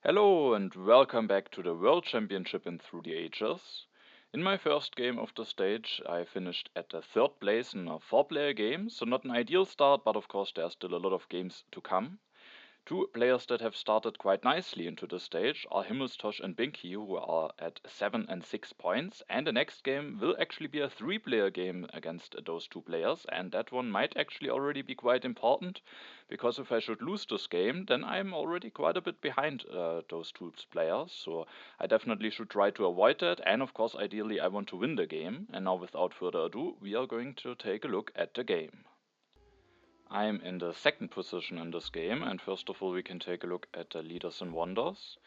Hello and welcome back to the World Championship in Through the Ages. In my first game of the stage, I finished at the third place in a 4-player game, so not an ideal start, but of course there are still a lot of games to come. Two players that have started quite nicely into the stage are Himmelstosh and Binki, who are at 7 and 6 points, and the next game will actually be a 3-player game against those two players, and that one might actually already be quite important, because if I should lose this game, then I'm already quite a bit behind those two players, so I definitely should try to avoid that, and of course ideally I want to win the game, and now without further ado, we are going to take a look at the game. I'm in the second position in this game, and first of all we can take a look at the leaders and wonders.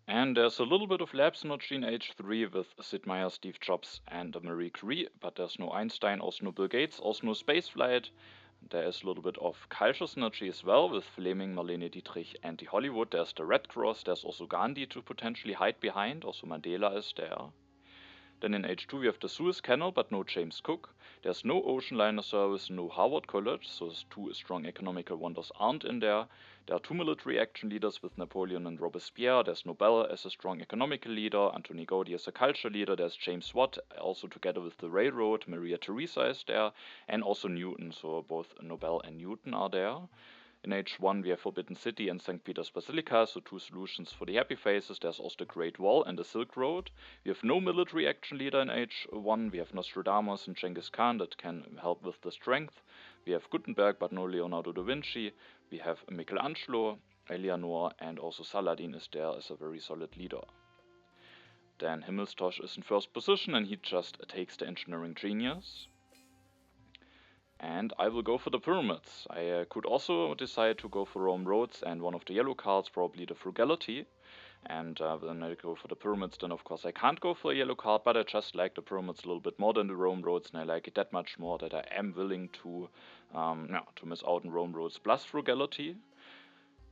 And there's a little bit of lab synergy in H3 with Sid Meier, Steve Jobs and Marie Curie, but there's no Einstein, also no Bill Gates, also no spaceflight. There is a little bit of culture synergy as well with Fleming, Marlene Dietrich and the Hollywood. There's the Red Cross, there's also Gandhi to potentially hide behind, also Mandela is there. Then in H2 we have the Suez Canal, but no James Cook. There's no ocean liner service, no Harvard College, so two strong economical wonders aren't in there. There are two military action leaders with Napoleon and Robespierre. There's Nobel as a strong economical leader, Anthony Gaudi as a culture leader. There's James Watt, also together with the railroad. Maria Theresa is there, and also Newton, so both Nobel and Newton are there. In H1 we have Forbidden City and St. Peter's Basilica, so two solutions for the happy faces. There's also the Great Wall and the Silk Road. We have no military action leader in H1. We have Nostradamus and Genghis Khan that can help with the strength. We have Gutenberg but no Leonardo da Vinci. We have Michelangelo, Eleanor, and also Saladin is there as a very solid leader. Then Himmelstosh is in first position and he just takes the engineering genius. And I will go for the pyramids. I could also decide to go for Rome roads and one of the yellow cards, probably the frugality. And when I go for the pyramids, then of course I can't go for a yellow card, but I just like the pyramids a little bit more than the Rome roads, and I like it that much more that I am willing to miss out on Rome roads plus frugality.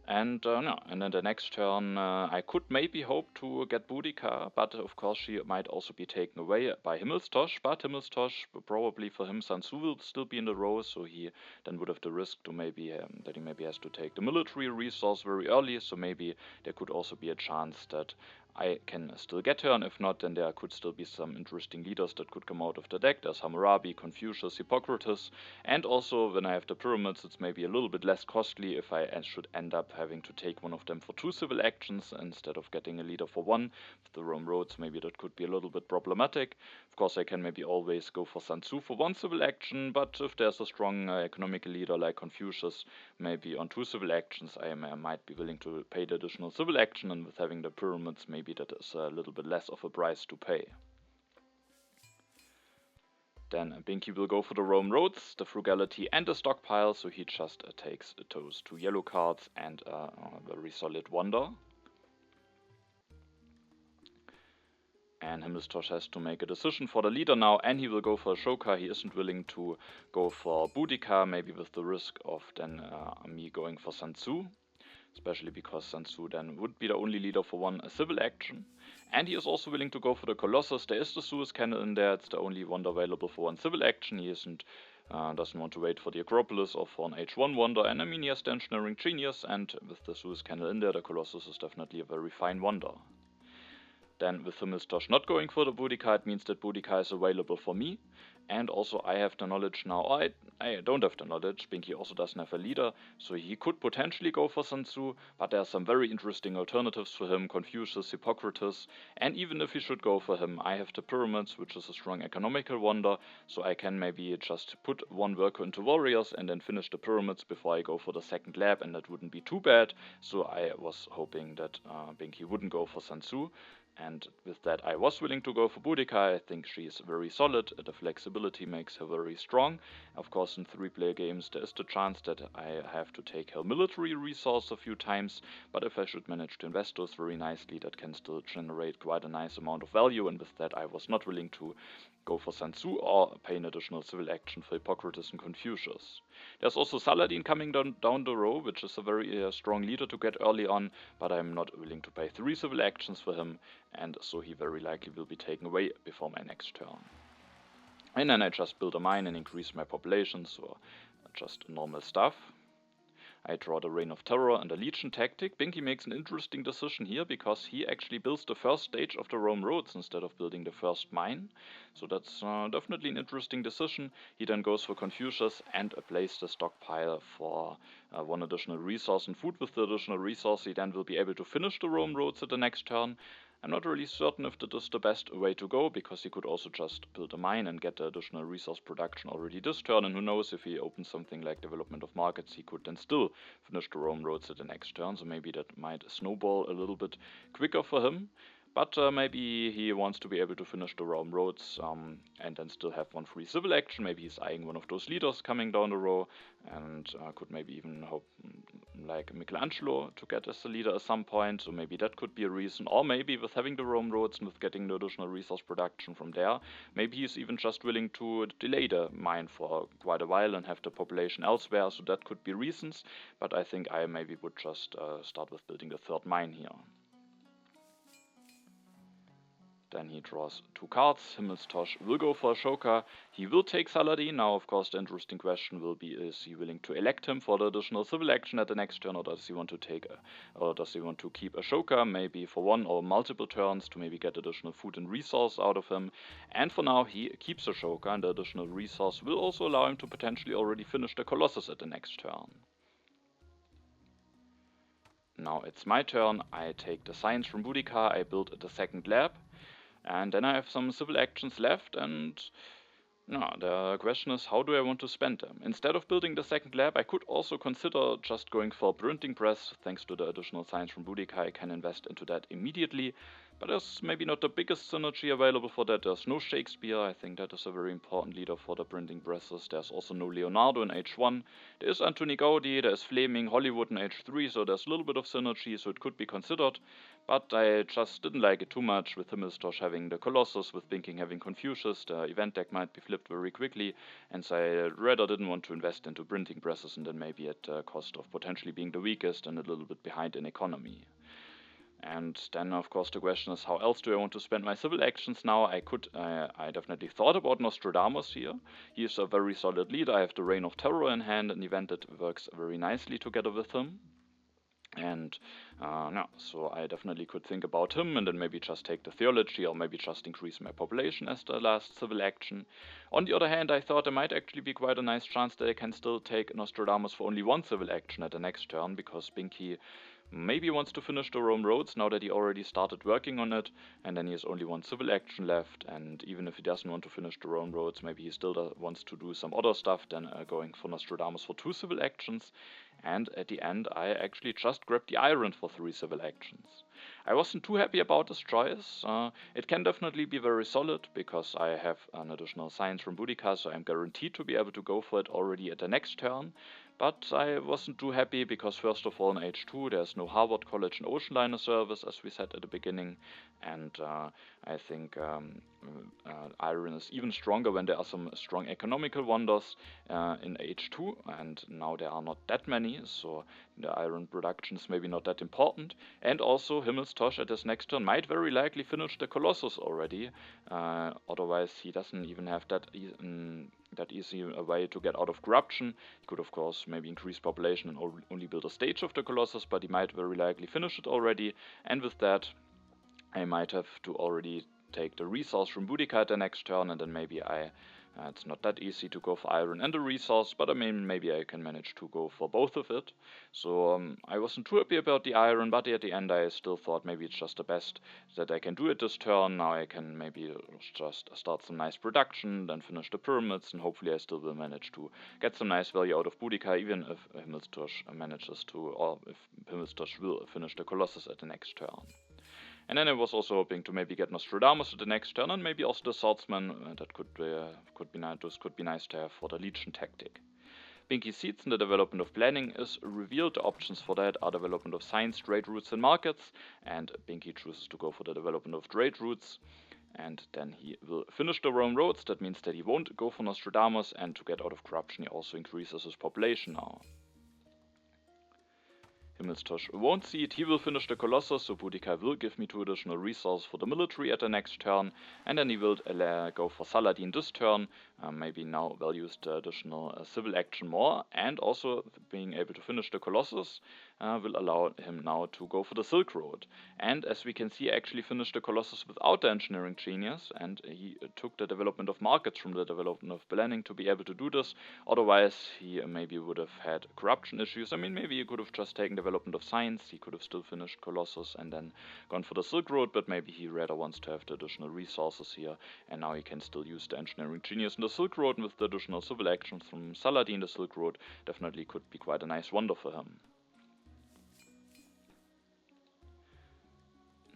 And then the next turn I could maybe hope to get Boudica, but of course she might also be taken away by Himmelstosh, but Himmelstosh, probably for him Sansu will still be in the row, so he then would have the risk to maybe that he maybe has to take the military resource very early, so maybe there could also be a chance that I can still get her, and if not, then there could still be some interesting leaders that could come out of the deck. There's Hammurabi, Confucius, Hippocrates, and also when I have the pyramids, it's maybe a little bit less costly if I should end up having to take one of them for two civil actions instead of getting a leader for one. With the Rome roads, maybe that could be a little bit problematic. Of course, I can maybe always go for Sun Tzu for one civil action, but if there's a strong economical leader like Confucius, maybe on two civil actions, I might be willing to pay the additional civil action, and with having the pyramids, maybe that is a little bit less of a price to pay. Then Binky will go for the Rome roads, the frugality and the stockpile, so he just takes those two yellow cards and a very solid wonder. And Himmelstosh has to make a decision for the leader now, and he will go for Ashoka. He isn't willing to go for Boudica, maybe with the risk of then me going for Sun Tzu, especially because Sun Tzu then would be the only leader for one civil action. And he is also willing to go for the Colossus. There is the Suez Canal in there, it's the only wonder available for one civil action. He doesn't want to wait for the Acropolis or for an H1 wonder, and I mean he has the engineering genius, and with the Suez Canal in there, the Colossus is definitely a very fine wonder. Then with Himmelstosh not going for the Boudica, it means that Boudica is available for me. And also I have the knowledge now. I don't have the knowledge. Binky also doesn't have a leader, so he could potentially go for Sun Tzu, but there are some very interesting alternatives for him, Confucius, Hippocrates, and even if he should go for him, I have the pyramids, which is a strong economical wonder, so I can maybe just put one worker into warriors and then finish the pyramids before I go for the second lab, and that wouldn't be too bad, so I was hoping that Binky wouldn't go for Sun Tzu. And with that, I was willing to go for Boudica. I think she is very solid. The flexibility makes her very strong. Of course, in 3-player games, there is the chance that I have to take her military resource a few times. But if I should manage to invest those very nicely, that can still generate quite a nice amount of value. And with that, I was not willing to go for Sun Tzu or pay an additional civil action for Hippocrates and Confucius. There's also Saladin coming down the row, which is a very strong leader to get early on, but I'm not willing to pay 3 civil actions for him, and so he very likely will be taken away before my next turn. And then I just build a mine and increase my population, so just normal stuff. I draw the Reign of Terror and the Legion tactic. Binki makes an interesting decision here because he actually builds the first stage of the Rome roads instead of building the first mine. So that's definitely an interesting decision. He then goes for Confucius and plays the stockpile for one additional resource and food. With the additional resource, he then will be able to finish the Rome roads at the next turn. I'm not really certain if that is the best way to go, because he could also just build a mine and get the additional resource production already this turn, and who knows, if he opens something like development of markets, he could then still finish the Rome roads at the next turn, so maybe that might snowball a little bit quicker for him. But maybe he wants to be able to finish the Rome roads and then still have one free civil action. Maybe he's eyeing one of those leaders coming down the row, and could maybe even hope like Michelangelo to get as a leader at some point. So maybe that could be a reason. Or maybe with having the Rome roads and with getting the additional resource production from there, maybe he's even just willing to delay the mine for quite a while and have the population elsewhere. So that could be reasons. But I think I maybe would just start with building the third mine here. Then he draws 2 cards. Himmelstosh will go for Ashoka. He will take Saladin. Now, of course, the interesting question will be: is he willing to elect him for the additional civil action at the next turn, or does he want to keep Ashoka, maybe for one or multiple turns, to maybe get additional food and resource out of him? And for now, he keeps Ashoka, and the additional resource will also allow him to potentially already finish the Colossus at the next turn. Now it's my turn. I take the science from Boudica. I build the second lab. And then I have some civil actions left, and the question is, how do I want to spend them? Instead of building the second lab, I could also consider just going for a printing press. Thanks to the additional science from Boudica, I can invest into that immediately. But there's maybe not the biggest synergy available for that. There's no Shakespeare. I think that is a very important leader for the printing presses. There's also no Leonardo in Age 1. There is Antoni Gaudi, there's Fleming, Hollywood in Age 3, so there's a little bit of synergy, so it could be considered. But I just didn't like it too much, with Himmelstosh having the Colossus, with Binki having Confucius. The event deck might be flipped very quickly, and so I rather didn't want to invest into printing presses, and then maybe at the cost of potentially being the weakest and a little bit behind in economy. And then, of course, the question is, how else do I want to spend my civil actions now? I definitely thought about Nostradamus here. He is a very solid leader. I have the Reign of Terror in hand, an event that works very nicely together with him. And so I definitely could think about him, and then maybe just take the theology, or maybe just increase my population as the last civil action. On the other hand, I thought there might actually be quite a nice chance that I can still take Nostradamus for only one civil action at the next turn, because Binki maybe wants to finish the Rome roads now that he already started working on it, and then he has only one civil action left. And even if he doesn't want to finish the Rome roads, maybe he still wants to do some other stuff than going for Nostradamus for 2 civil actions. And at the end, I actually just grabbed the iron for 3 civil actions. I wasn't too happy about this choice. It can definitely be very solid, because I have an additional science from Boudica, so I'm guaranteed to be able to go for it already at the next turn. But I wasn't too happy because, first of all, in Age 2 there's no Harvard College and Ocean Liner service, as we said at the beginning, and I think iron is even stronger when there are some strong economical wonders in Age 2, and now there are not that many, so the iron production is maybe not that important. And also, Himmelstosh at his next turn might very likely finish the Colossus already, otherwise he doesn't even have that easy a way to get out of corruption. He could, of course, maybe increase population and only build a stage of the Colossus, but he might very likely finish it already, and with that I might have to already take the resource from Boudica at the next turn, and then maybe it's not that easy to go for iron and the resource, but I mean, maybe I can manage to go for both of it. So I wasn't too happy about the iron, but at the end I still thought maybe it's just the best that I can do it this turn. Now I can maybe just start some nice production, then finish the pyramids, and hopefully I still will manage to get some nice value out of Boudica, even if Himmelstosh manages to, or if Himmelstosh will finish the Colossus at the next turn. And then I was also hoping to maybe get Nostradamus at the next turn, and maybe also the Swordsman. That could be nice. Those could be nice to have for the Legion tactic. Binki seeds in the development of planning is revealed. The options for that are development of science, trade routes, and markets. And Binki chooses to go for the development of trade routes. And then he will finish the Rome roads. That means that he won't go for Nostradamus, and to get out of corruption, he also increases his population now. Himmelstosh won't see it. He will finish the Colossus, so Boudica will give me 2 additional resources for the military at the next turn, and then he will go for Saladin this turn, maybe now values the additional civil action more, and also being able to finish the Colossus will allow him now to go for the Silk Road. And as we can see, I actually finished the Colossus without the Engineering Genius, and he took the development of markets from the development of planning to be able to do this. Otherwise, he maybe would have had corruption issues. I mean, maybe he could have just taken development of science, he could have still finished Colossus and then gone for the Silk Road, but maybe he rather wants to have the additional resources here, and now he can still use the Engineering Genius in the Silk Road, and with the additional civil actions from Saladin, the Silk Road definitely could be quite a nice wonder for him.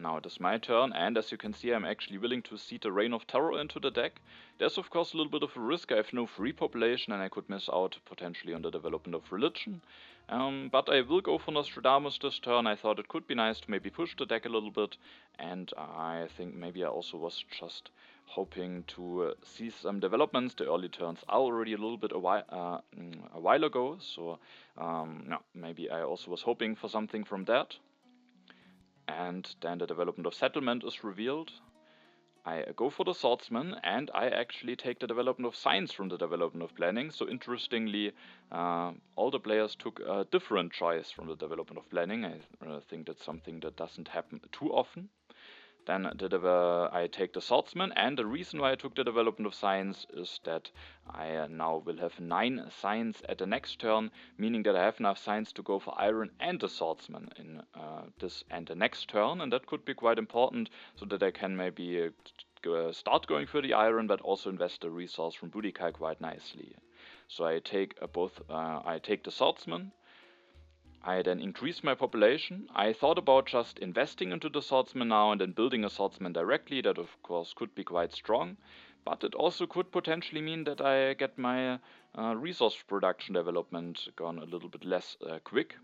Now it is my turn, and as you can see, I'm actually willing to seed the Reign of Terror into the deck. There's of course a little bit of a risk. I have no free population and I could miss out potentially on the development of religion. But I will go for Nostradamus this turn. I thought it could be nice to maybe push the deck a little bit, and I think maybe I also was just hoping to see some developments. The early turns are already a little bit a while ago, so maybe I also was hoping for something from that. And then the development of settlement is revealed. I go for the swordsman, and I actually take the development of science from the development of planning. So interestingly, all the players took a different choice from the development of planning. I think that's something that doesn't happen too often. Then I take the swordsman, and the reason why I took the development of science is that I now will have 9 science at the next turn, meaning that I have enough science to go for iron and the swordsman in this and the next turn, and that could be quite important, so that I can maybe start going for the iron, but also invest the resource from Boudica quite nicely. So I take I take the swordsman. I then increased my population. I thought about just investing into the swordsman now and then building a swordsman directly. That of course could be quite strong, but it also could potentially mean that I get my resource production development gone a little bit less quick.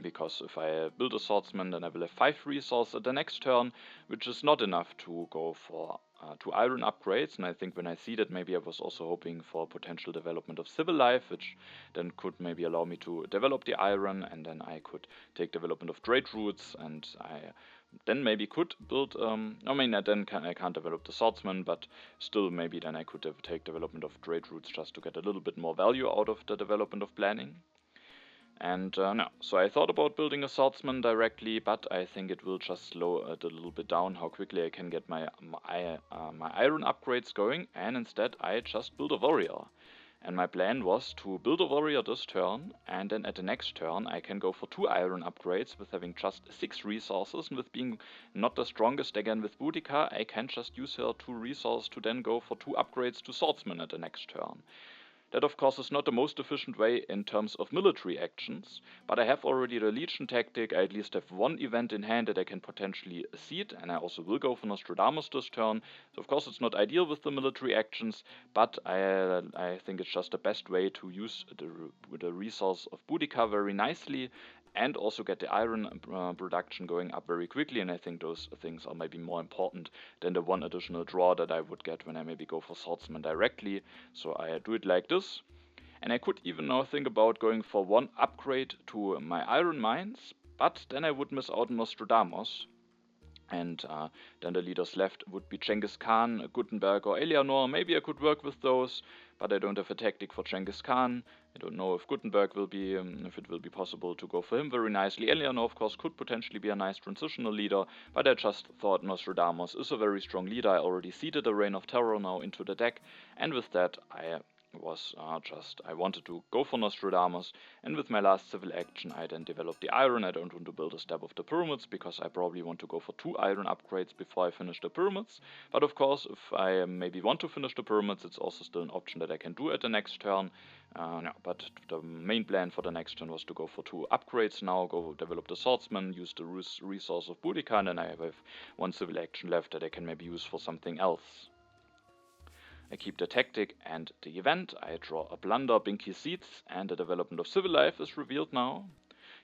Because if I build a swordsman, then I will have 5 resources at the next turn, which is not enough to go for 2 iron upgrades. And I think when I see that, maybe I was also hoping for potential development of civil life, which then could maybe allow me to develop the iron, and then I could take development of trade routes, and I then maybe could build, I can't develop the swordsman, but still maybe then I could take development of trade routes just to get a little bit more value out of the development of planning. And so I thought about building a swordsman directly, but I think it will just slow it a little bit down how quickly I can get my iron upgrades going, and instead I just build a warrior. And my plan was to build a warrior this turn, and then at the next turn I can go for 2 iron upgrades with having just 6 resources, and with being not the strongest again with Boudica, I can just use her 2 resources to then go for 2 upgrades to swordsman at the next turn. That of course is not the most efficient way in terms of military actions, but I have already the Legion tactic. I at least have 1 event in hand that I can potentially seed, and I also will go for Nostradamus this turn. So of course it's not ideal with the military actions, but I think it's just the best way to use the resource of Boudica very nicely, and also get the iron production going up very quickly, and I think those things are maybe more important than the 1 additional draw that I would get when I maybe go for swordsman directly. So I do it like this. And I could even now think about going for 1 upgrade to my iron mines, but then I would miss out on Nostradamus. And then the leaders left would be Genghis Khan, Gutenberg, or Eleanor. Maybe I could work with those, but I don't have a tactic for Genghis Khan. I don't know if Gutenberg will be, if it will be possible to go for him very nicely. Eleanor, of course, could potentially be a nice transitional leader, but I just thought Nostradamus is a very strong leader. I already seeded a Reign of Terror now into the deck, and with that I wanted to go for Nostradamus, and with my last civil action I then developed the iron. I don't want to build a step of the pyramids, because I probably want to go for 2 iron upgrades before I finish the pyramids, but of course if I maybe want to finish the pyramids, it's also still an option that I can do at the next turn. But the main plan for the next turn was to go for 2 upgrades now, go develop the swordsman, use the resource of Boudica, and then I have 1 civil action left that I can maybe use for something else. I keep the tactic and the event. I draw a blunder, Binki seeds, and the development of civil life is revealed now.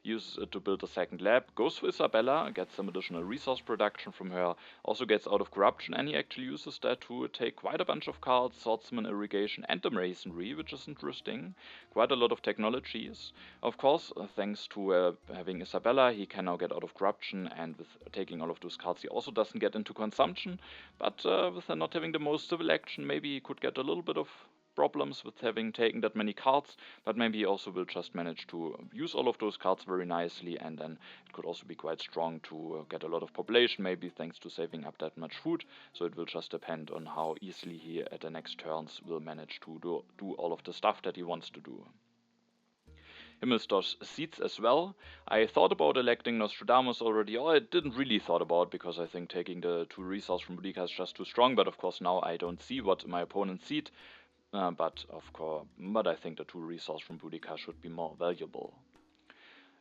uses it to build a second lab, goes for Isabella, gets some additional resource production from her, also gets out of corruption, and he actually uses that to take quite a bunch of cards, swordsman, irrigation, and the masonry, which is interesting. Quite a lot of technologies. Of course, thanks to having Isabella, he can now get out of corruption, and with taking all of those cards, he also doesn't get into consumption. But with not having the most civil action, maybe he could get a little bit of problems with having taken that many cards, but maybe he also will just manage to use all of those cards very nicely, and then it could also be quite strong to get a lot of population, maybe thanks to saving up that much food. So it will just depend on how easily he at the next turns will manage to do all of the stuff that he wants to do. Himmelstosh seats as well. I thought about electing Nostradamus already, or I didn't really thought about, because I think taking the 2 resource from Boudica is just too strong, but of course now I don't see what my opponent seat, but I think the 2 resource from Boudica should be more valuable.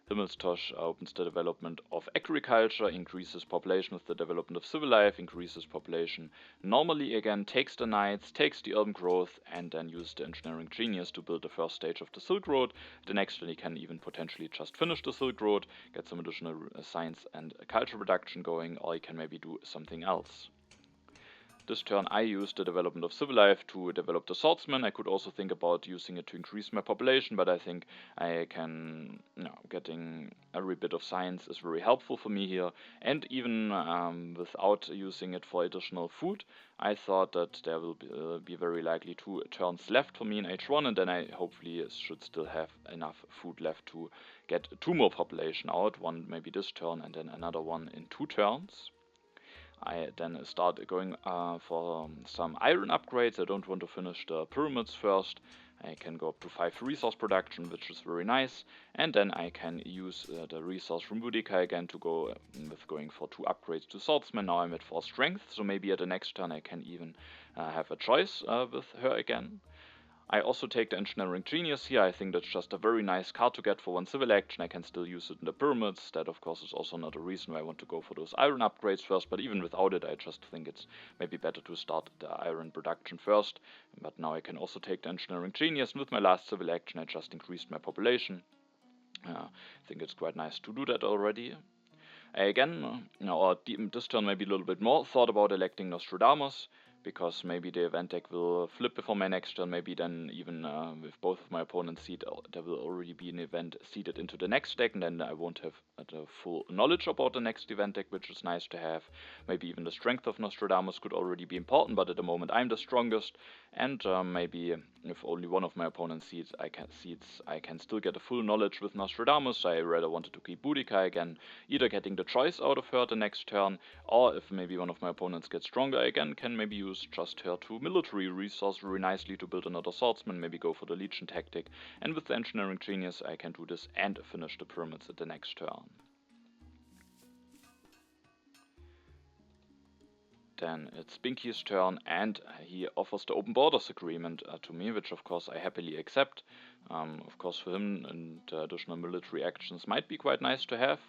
Himmelstosh opens the development of agriculture, increases population with the development of civil life, increases population normally again, takes the knights, takes the urban growth, and then uses the engineering genius to build the first stage of the Silk Road. The next one he can even potentially just finish the Silk Road, get some additional science and culture production going, or he can maybe do something else. This turn I used the development of civil life to develop the swordsman. I could also think about using it to increase my population, but I think I can, getting every bit of science is very helpful for me here. And even without using it for additional food, I thought that there will be very likely 2 turns left for me in H1, and then I hopefully should still have enough food left to get 2 more population out, one maybe this turn and then another one in 2 turns. I then start going for some iron upgrades. I don't want to finish the pyramids first. I can go up to 5 resource production, which is very nice. And then I can use the resource from Boudica again to go with going for 2 upgrades to swordsman. Now I'm at 4 strength, so maybe at the next turn I can even have a choice with her again. I also take the Engineering Genius here. I think that's just a very nice card to get for 1 civil action. I can still use it in the pyramids. That, of course, is also not a reason why I want to go for those iron upgrades first, but even without it, I just think it's maybe better to start the iron production first. But now I can also take the Engineering Genius, and with my last civil action, I just increased my population. I think it's quite nice to do that already. Again, this turn maybe a little bit more, thought about electing Nostradamus, because maybe the event deck will flip before my next turn, maybe then even with both of my opponents seated, there will already be an event seeded into the next deck, and then I won't have the full knowledge about the next event deck, which is nice to have. Maybe even the strength of Nostradamus could already be important, but at the moment I'm the strongest, and maybe if only one of my opponents seeds, I can still get a full knowledge with Nostradamus. I rather wanted to keep Boudica again, either getting the choice out of her the next turn, or if maybe one of my opponents gets stronger again, can maybe use just her 2 military resource very nicely to build another swordsman, maybe go for the legion tactic, and with the engineering genius I can do this and finish the pyramids at the next turn. Then it's Binki's turn, and he offers the open borders agreement to me, which of course I happily accept. Of course for him, and additional military actions might be quite nice to have.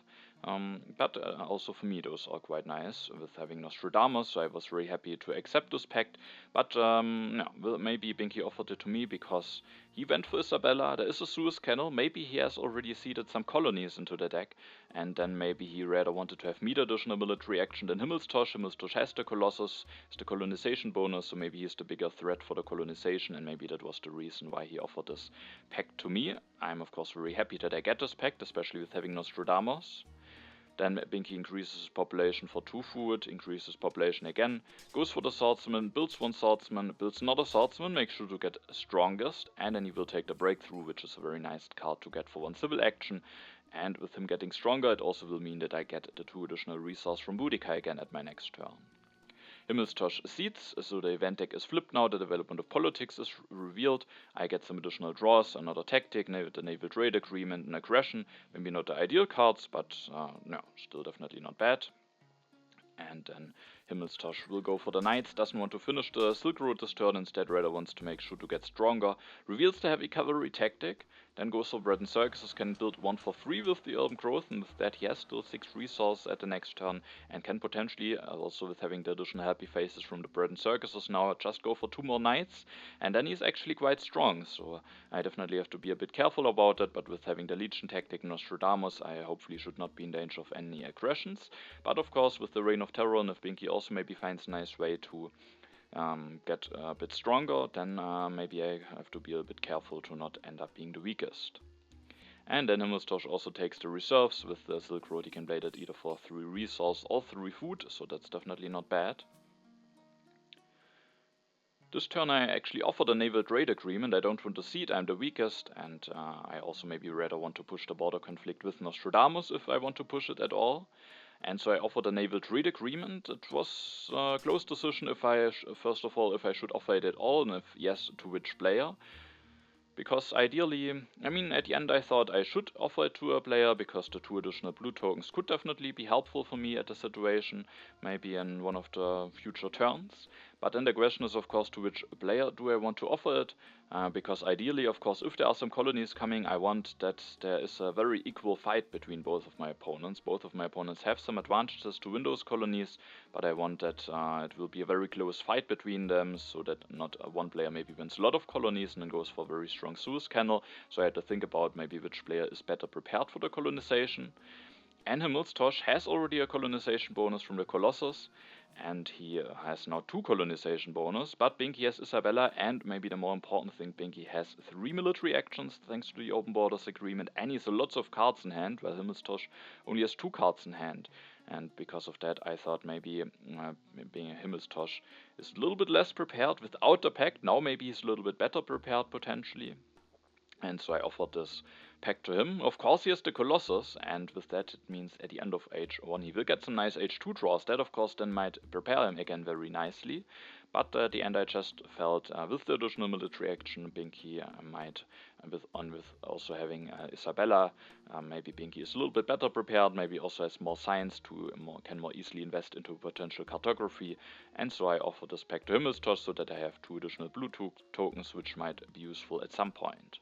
But also for me those are quite nice with having Nostradamus, so I was very happy to accept this pact. But maybe Binki offered it to me because he went for Isabella, there is a Suez Canal, maybe he has already seeded some colonies into the deck, and then maybe he rather wanted to have me the additional military action than Himmelstosh. Himmelstosh has the Colossus, has the colonization bonus, so maybe he's the bigger threat for the colonization, and maybe that was the reason why he offered this pact to me. I'm of course very happy that I get this pact, especially with having Nostradamus. Then Binki increases his population for 2 food, increases population again, goes for the swordsman, builds 1 swordsman, builds another swordsman, makes sure to get strongest, and then he will take the breakthrough, which is a very nice card to get for 1 civil action. And with him getting stronger, it also will mean that I get the 2 additional resources from Boudica again at my next turn. Himmelstosh seeds, so the event deck is flipped now, the development of politics is revealed, I get some additional draws, another tactic, the naval trade agreement and aggression, maybe not the ideal cards, but no, still definitely not bad. And then Himmelstosh will go for the knights, doesn't want to finish the Silk Road this turn, instead rather wants to make sure to get stronger, reveals the heavy cavalry tactic, Then goes for bread and circuses, can build 1 for 3 with the urban growth, and with that he has still 6 resources at the next turn, and can potentially, also with having the additional happy faces from the bread and circuses now, just go for 2 more knights, and then he's actually quite strong, so I definitely have to be a bit careful about it, but with having the Legion tactic Nostradamus, I hopefully should not be in danger of any aggressions. But of course, with the Reign of Terror, and if Binki also maybe finds a nice way to get a bit stronger, then maybe I have to be a bit careful to not end up being the weakest. And then Himmelstosh also takes the reserves. With the Silk Road he can blade it either for 3 resource or 3 food, so that's definitely not bad. This turn I actually offered a naval trade agreement. I don't want to cede, I'm the weakest, and I also maybe rather want to push the border conflict with Nostradamus if I want to push it at all. And so I offered a naval trade agreement. It was a close decision if I, first of all, if I should offer it at all, and if yes, to which player. Because ideally, I mean, at the end I thought I should offer it to a player, because the 2 additional blue tokens could definitely be helpful for me at the situation, maybe in one of the future turns. But then the question is, of course, to which player do I want to offer it? Because ideally, of course, if there are some colonies coming, I want that there is a very equal fight between both of my opponents. Both of my opponents have some advantages to win those colonies, but I want that it will be a very close fight between them, so that not one player maybe wins a lot of colonies and then goes for a very strong Suez Canal. So I had to think about maybe which player is better prepared for the colonization. And Himmelstosh has already a colonization bonus from the Colossus, and he has now 2 colonization bonus, but Binki has Isabella, and maybe the more important thing, Binki has 3 military actions thanks to the Open Borders Agreement, and he has lots of cards in hand, while Himmelstosh only has 2 cards in hand. And because of that, I thought maybe being a Himmelstosh is a little bit less prepared without the pact. Now maybe he's a little bit better prepared potentially. And so I offered this pack to him. Of course he has the Colossus, and with that it means at the end of Age 1 he will get some nice Age 2 draws. That of course then might prepare him again very nicely. But at the end I just felt with the additional military action Binki might, with also having Isabella, maybe Binki is a little bit better prepared, maybe also has more science to can more easily invest into potential cartography. And so I offer this pack to Himmelstosh so that I have 2 additional blue tokens which might be useful at some point.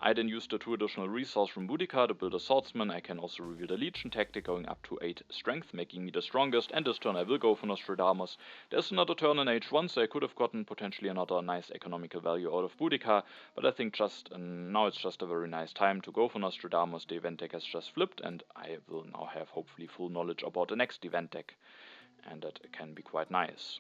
I then use the 2 additional resources from Boudica to build a swordsman. I can also reveal the Legion tactic, going up to 8 strength, making me the strongest, and this turn I will go for Nostradamus. There's another turn in Age 1, so I could have gotten potentially another nice economical value out of Boudica, but I think now it's just a very nice time to go for Nostradamus. The event deck has just flipped, and I will now have hopefully full knowledge about the next event deck, and that can be quite nice.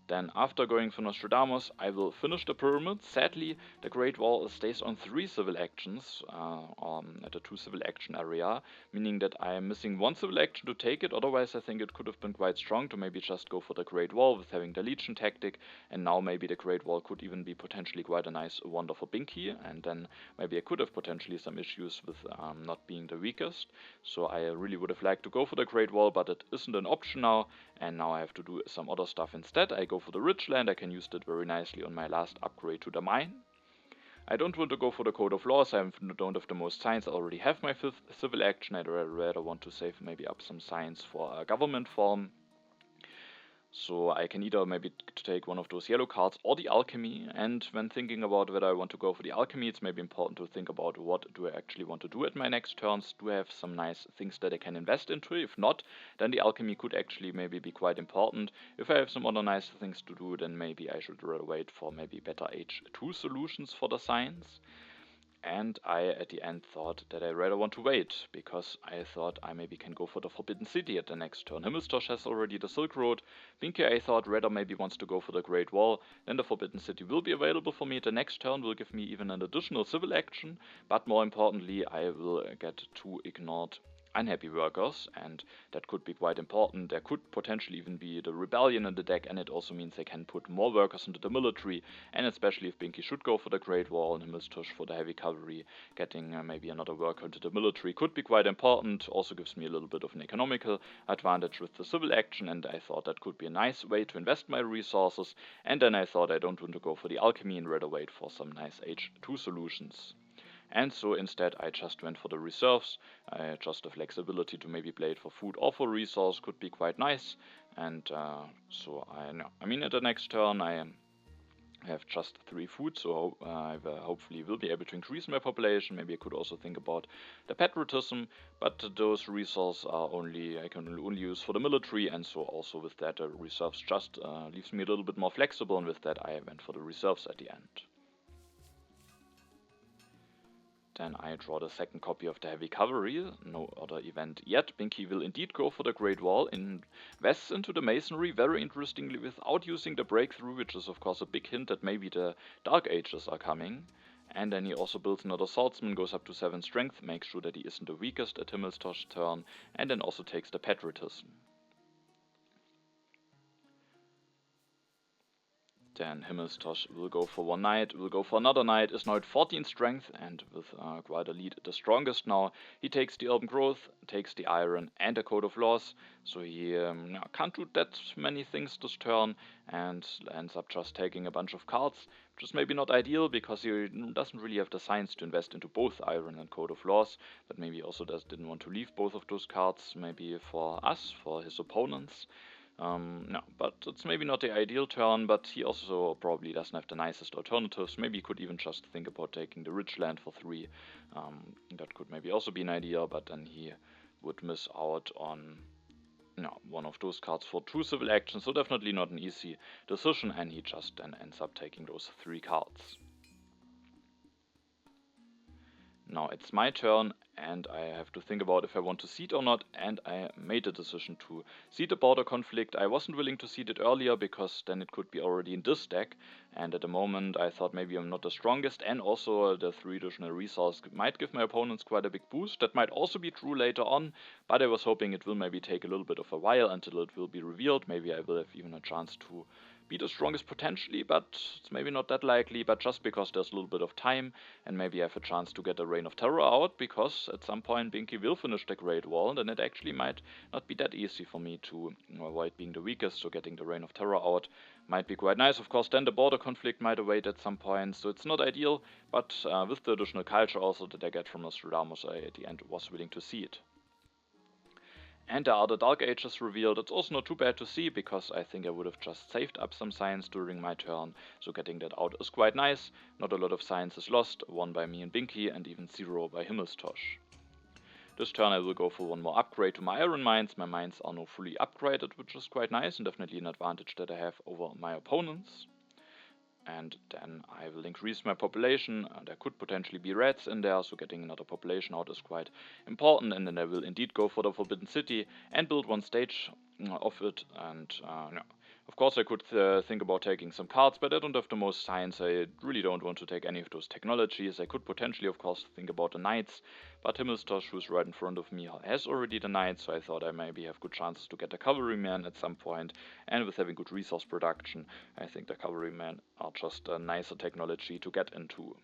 Then after going for Nostradamus, I will finish the pyramid. Sadly, the Great Wall stays on 3 civil actions at the 2 civil action area, meaning that I am missing 1 civil action to take it. Otherwise, I think it could have been quite strong to maybe just go for the Great Wall with having the Legion tactic, and now maybe the Great Wall could even be potentially quite a nice wonder for Binki, and then maybe I could have potentially some issues with not being the weakest. So I really would have liked to go for the Great Wall, but it isn't an option now, and now I have to do some other stuff instead. I go for the Rich Land. I can use it very nicely on my last upgrade to the mine. I don't want to go for the Code of Laws. I don't have the most science. I already have my 5th civil action. I'd rather want to save maybe up some science for a government form. So I can either maybe take one of those yellow cards or the alchemy, and when thinking about whether I want to go for the alchemy, it's maybe important to think about what do I actually want to do at my next turns. Do I have some nice things that I can invest into? If not, then the alchemy could actually maybe be quite important. If I have some other nice things to do, then maybe I should rather wait for maybe better H2 solutions for the science. And I, at the end, thought that I rather want to wait, because I thought I maybe can go for the Forbidden City at the next turn. Himmelstosh has already the Silk Road. Binki, I thought, rather maybe wants to go for the Great Wall. Then the Forbidden City will be available for me. The next turn will give me even an additional civil action, but more importantly, I will get 2 ignored unhappy workers, and that could be quite important. There could potentially even be the rebellion in the deck, and it also means I can put more workers into the military, and especially if Binki should go for the Great Wall and Himmelstosh for the heavy cavalry, getting maybe another worker into the military could be quite important. Also gives me a little bit of an economical advantage with the civil action, and I thought that could be a nice way to invest my resources. And then I thought I don't want to go for the alchemy and rather wait for some nice H2 solutions. And so instead I just went for the reserves. Just the flexibility to maybe play it for food or for resource could be quite nice. And so I mean at the next turn I I have just 3 food, so I hopefully will be able to increase my population. Maybe I could also think about the patriotism, but those resources are I can only use for the military, and so also with that reserves just leaves me a little bit more flexible, and with that I went for the reserves at the end. Then I draw the second copy of the Heavy Cavalry, no other event yet. Binki will indeed go for the Great Wall, invests into the Masonry, very interestingly, without using the Breakthrough, which is of course a big hint that maybe the Dark Ages are coming. And then he also builds another Swordsman, goes up to 7 strength, makes sure that he isn't the weakest at Himmelstosh's turn, and then also takes the Patriotism. Then Himmelstosh will go for 1 knight, will go for another knight, is now at 14 strength, and with quite a lead, the strongest now. He takes the Urban Growth, takes the Iron and the Code of Laws, so he can't do that many things this turn, and ends up just taking a bunch of cards, which is maybe not ideal, because he doesn't really have the science to invest into both Iron and Code of Laws, but maybe also didn't want to leave both of those cards, maybe for us, for his opponents. No, but it's maybe not the ideal turn, but he also probably doesn't have the nicest alternatives. Maybe he could even just think about taking the Rich Land for 3. That could maybe also be an idea, but then he would miss out on one of those cards for 2 civil actions, so definitely not an easy decision, and he just then ends up taking those 3 cards. Now it's my turn, and I have to think about if I want to seed or not, and I made a decision to seed the border conflict. I wasn't willing to seed it earlier, because then it could be already in this deck, and at the moment I thought maybe I'm not the strongest, and also the 3 additional resources might give my opponents quite a big boost. That might also be true later on, but I was hoping it will maybe take a little bit of a while until it will be revealed. Maybe I will have even a chance to be the strongest potentially, but it's maybe not that likely, but just because there's a little bit of time, and maybe I have a chance to get a Reign of Terror out, because at some point Binki will finish the Great Wall, and then it actually might not be that easy for me to avoid being the weakest, so getting the Reign of Terror out might be quite nice. Of course, then the border conflict might await at some point, so it's not ideal, but with the additional culture also that I get from Nostradamus, I at the end was willing to see it. And there are the Dark Ages revealed. It's also not too bad to see, because I think I would have just saved up some science during my turn, so getting that out is quite nice. Not a lot of science is lost, 1 by me and Binki, and even 0 by Himmelstosh. This turn I will go for 1 more upgrade to my Iron Mines. My mines are now fully upgraded, which is quite nice, and definitely an advantage that I have over my opponents. And then I will increase my population. There could potentially be rats in there, so getting another population out is quite important. And then I will indeed go for the Forbidden City and build 1 stage of it. And of course I could think about taking some cards, but I don't have the most science. I really don't want to take any of those technologies. I could potentially, of course, think about the knights, but Himmelstosh, who's right in front of me, has already the knights, so I thought I maybe have good chances to get the cavalryman at some point. And with having good resource production, I think the cavalrymen are just a nicer technology to get into.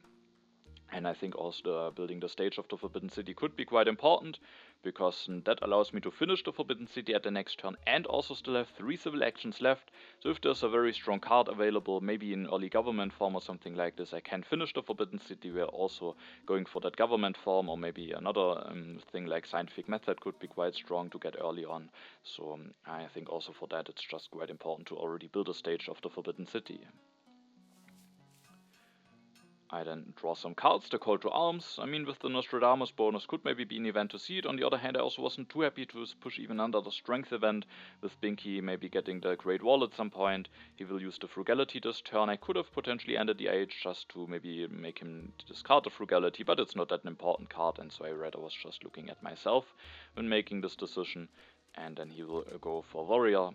And I think also building the stage of the Forbidden City could be quite important, because that allows me to finish the Forbidden City at the next turn and also still have 3 civil actions left. So if there's a very strong card available, maybe in early government form or something like this, I can finish the Forbidden City. We're also going for that government form, or maybe another thing like scientific method could be quite strong to get early on. So I think also for that it's just quite important to already build a stage of the Forbidden City. I then draw some cards, the Call to Arms. I mean, with the Nostradamus bonus could maybe be an event to see it. On the other hand, I also wasn't too happy to push even under the Strength event, with Binki maybe getting the Great Wall at some point. He will use the Frugality this turn. I could have potentially ended the age just to maybe make him discard the Frugality, but it's not that an important card, and so I rather was just looking at myself when making this decision. And then he will go for Warrior.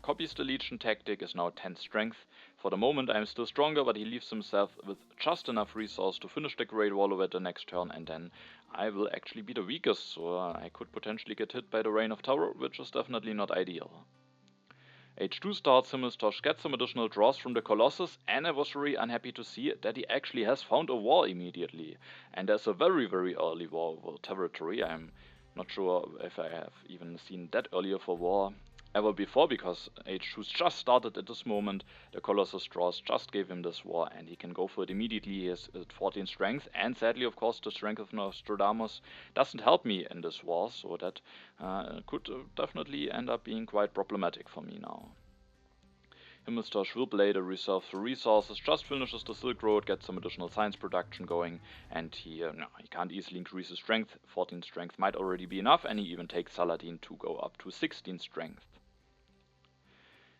Copies the Legion tactic, is now 10 strength. For the moment I am still stronger, but he leaves himself with just enough resource to finish the Great Wall over the next turn, and then I will actually be the weakest, so I could potentially get hit by the Reign of Terror, which is definitely not ideal. Age 2 starts, Himmelstosh gets some additional draws from the Colossus, and I was very unhappy to see that he actually has found a war immediately. And there's a very, very early war over territory. I'm not sure if I have even seen that earlier for war ever before, because Age 2 just started at this moment. The Colossus draws just gave him this war, and he can go for it immediately. He is at 14 strength, and sadly, of course, the strength of Nostradamus doesn't help me in this war, so that could definitely end up being quite problematic for me now. Himmelstosh will play the reserve for resources, just finishes the Silk Road, gets some additional science production going, and he can't easily increase his strength. 14 strength might already be enough, and he even takes Saladin to go up to 16 strength.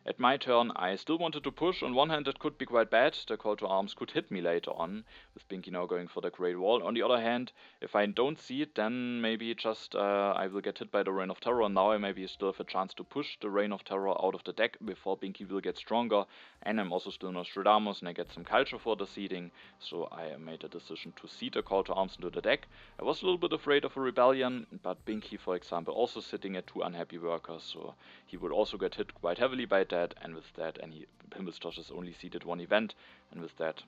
At my turn, I still wanted to push. On one hand, it could be quite bad. The call to arms could hit me later on, with Binki now going for the Great Wall. On the other hand, if I don't see it, then maybe just I will get hit by the Reign of Terror. Now I maybe still have a chance to push the Reign of Terror out of the deck before Binki will get stronger. And I'm also still Nostradamus, and I get some culture for the seeding. So I made a decision to seed the call to arms into the deck. I was a little bit afraid of a rebellion, but Binki, for example, also sitting at 2 unhappy workers, so he would also get hit quite heavily by that. And with that, Himmelstosh is only seeded 1 event, and with that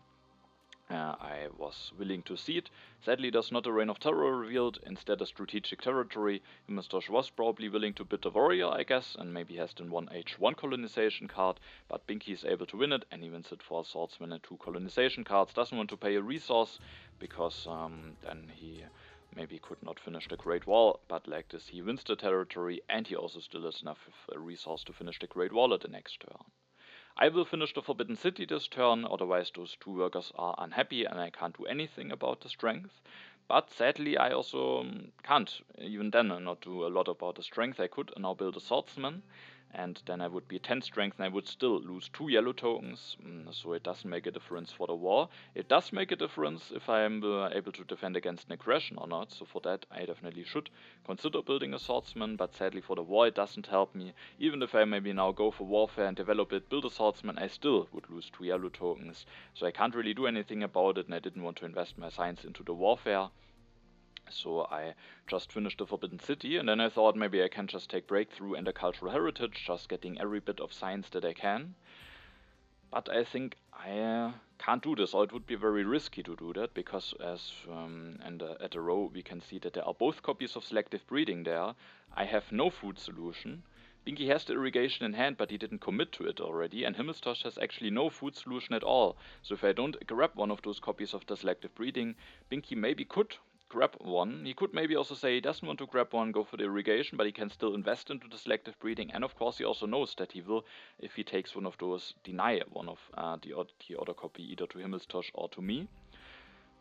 I was willing to seed. Sadly, there's not a Reign of Terror revealed, instead a strategic territory. Himmelstosh was probably willing to bid the warrior, I guess, and maybe has then 1 H1 colonization card, but Binki is able to win it, and he wins it for a swordsman and 2 colonization cards. Doesn't want to pay a resource, because then he maybe could not finish the Great Wall, but like this he wins the territory, and he also still has enough of a resource to finish the Great Wall at the next turn. I will finish the Forbidden City this turn, otherwise those 2 workers are unhappy and I can't do anything about the strength. But sadly I also can't, even then, not do a lot about the strength. I could now build a swordsman, and then I would be 10 strength and I would still lose 2 yellow tokens, so it doesn't make a difference for the war. It does make a difference if I am able to defend against an aggression or not, so for that I definitely should consider building a swordsman, but sadly for the war it doesn't help me. Even if I maybe now go for warfare and develop it, build a swordsman, I still would lose 2 yellow tokens, so I can't really do anything about it, and I didn't want to invest my science into the warfare. So I just finished the Forbidden City, and then I thought maybe I can just take Breakthrough and a Cultural Heritage, just getting every bit of science that I can. But I think I can't do this, or it would be very risky to do that, because as at a row we can see that there are both copies of Selective Breeding there. I have no food solution. Binki has the irrigation in hand, but he didn't commit to it already, and Himmelstosh has actually no food solution at all. So if I don't grab one of those copies of the Selective Breeding, Binki maybe could grab one. He could maybe also say he doesn't want to grab one, go for the irrigation, but he can still invest into the Selective Breeding, and of course he also knows that he will, if he takes one of those, deny one of the other copy either to Himmelstosh or to me.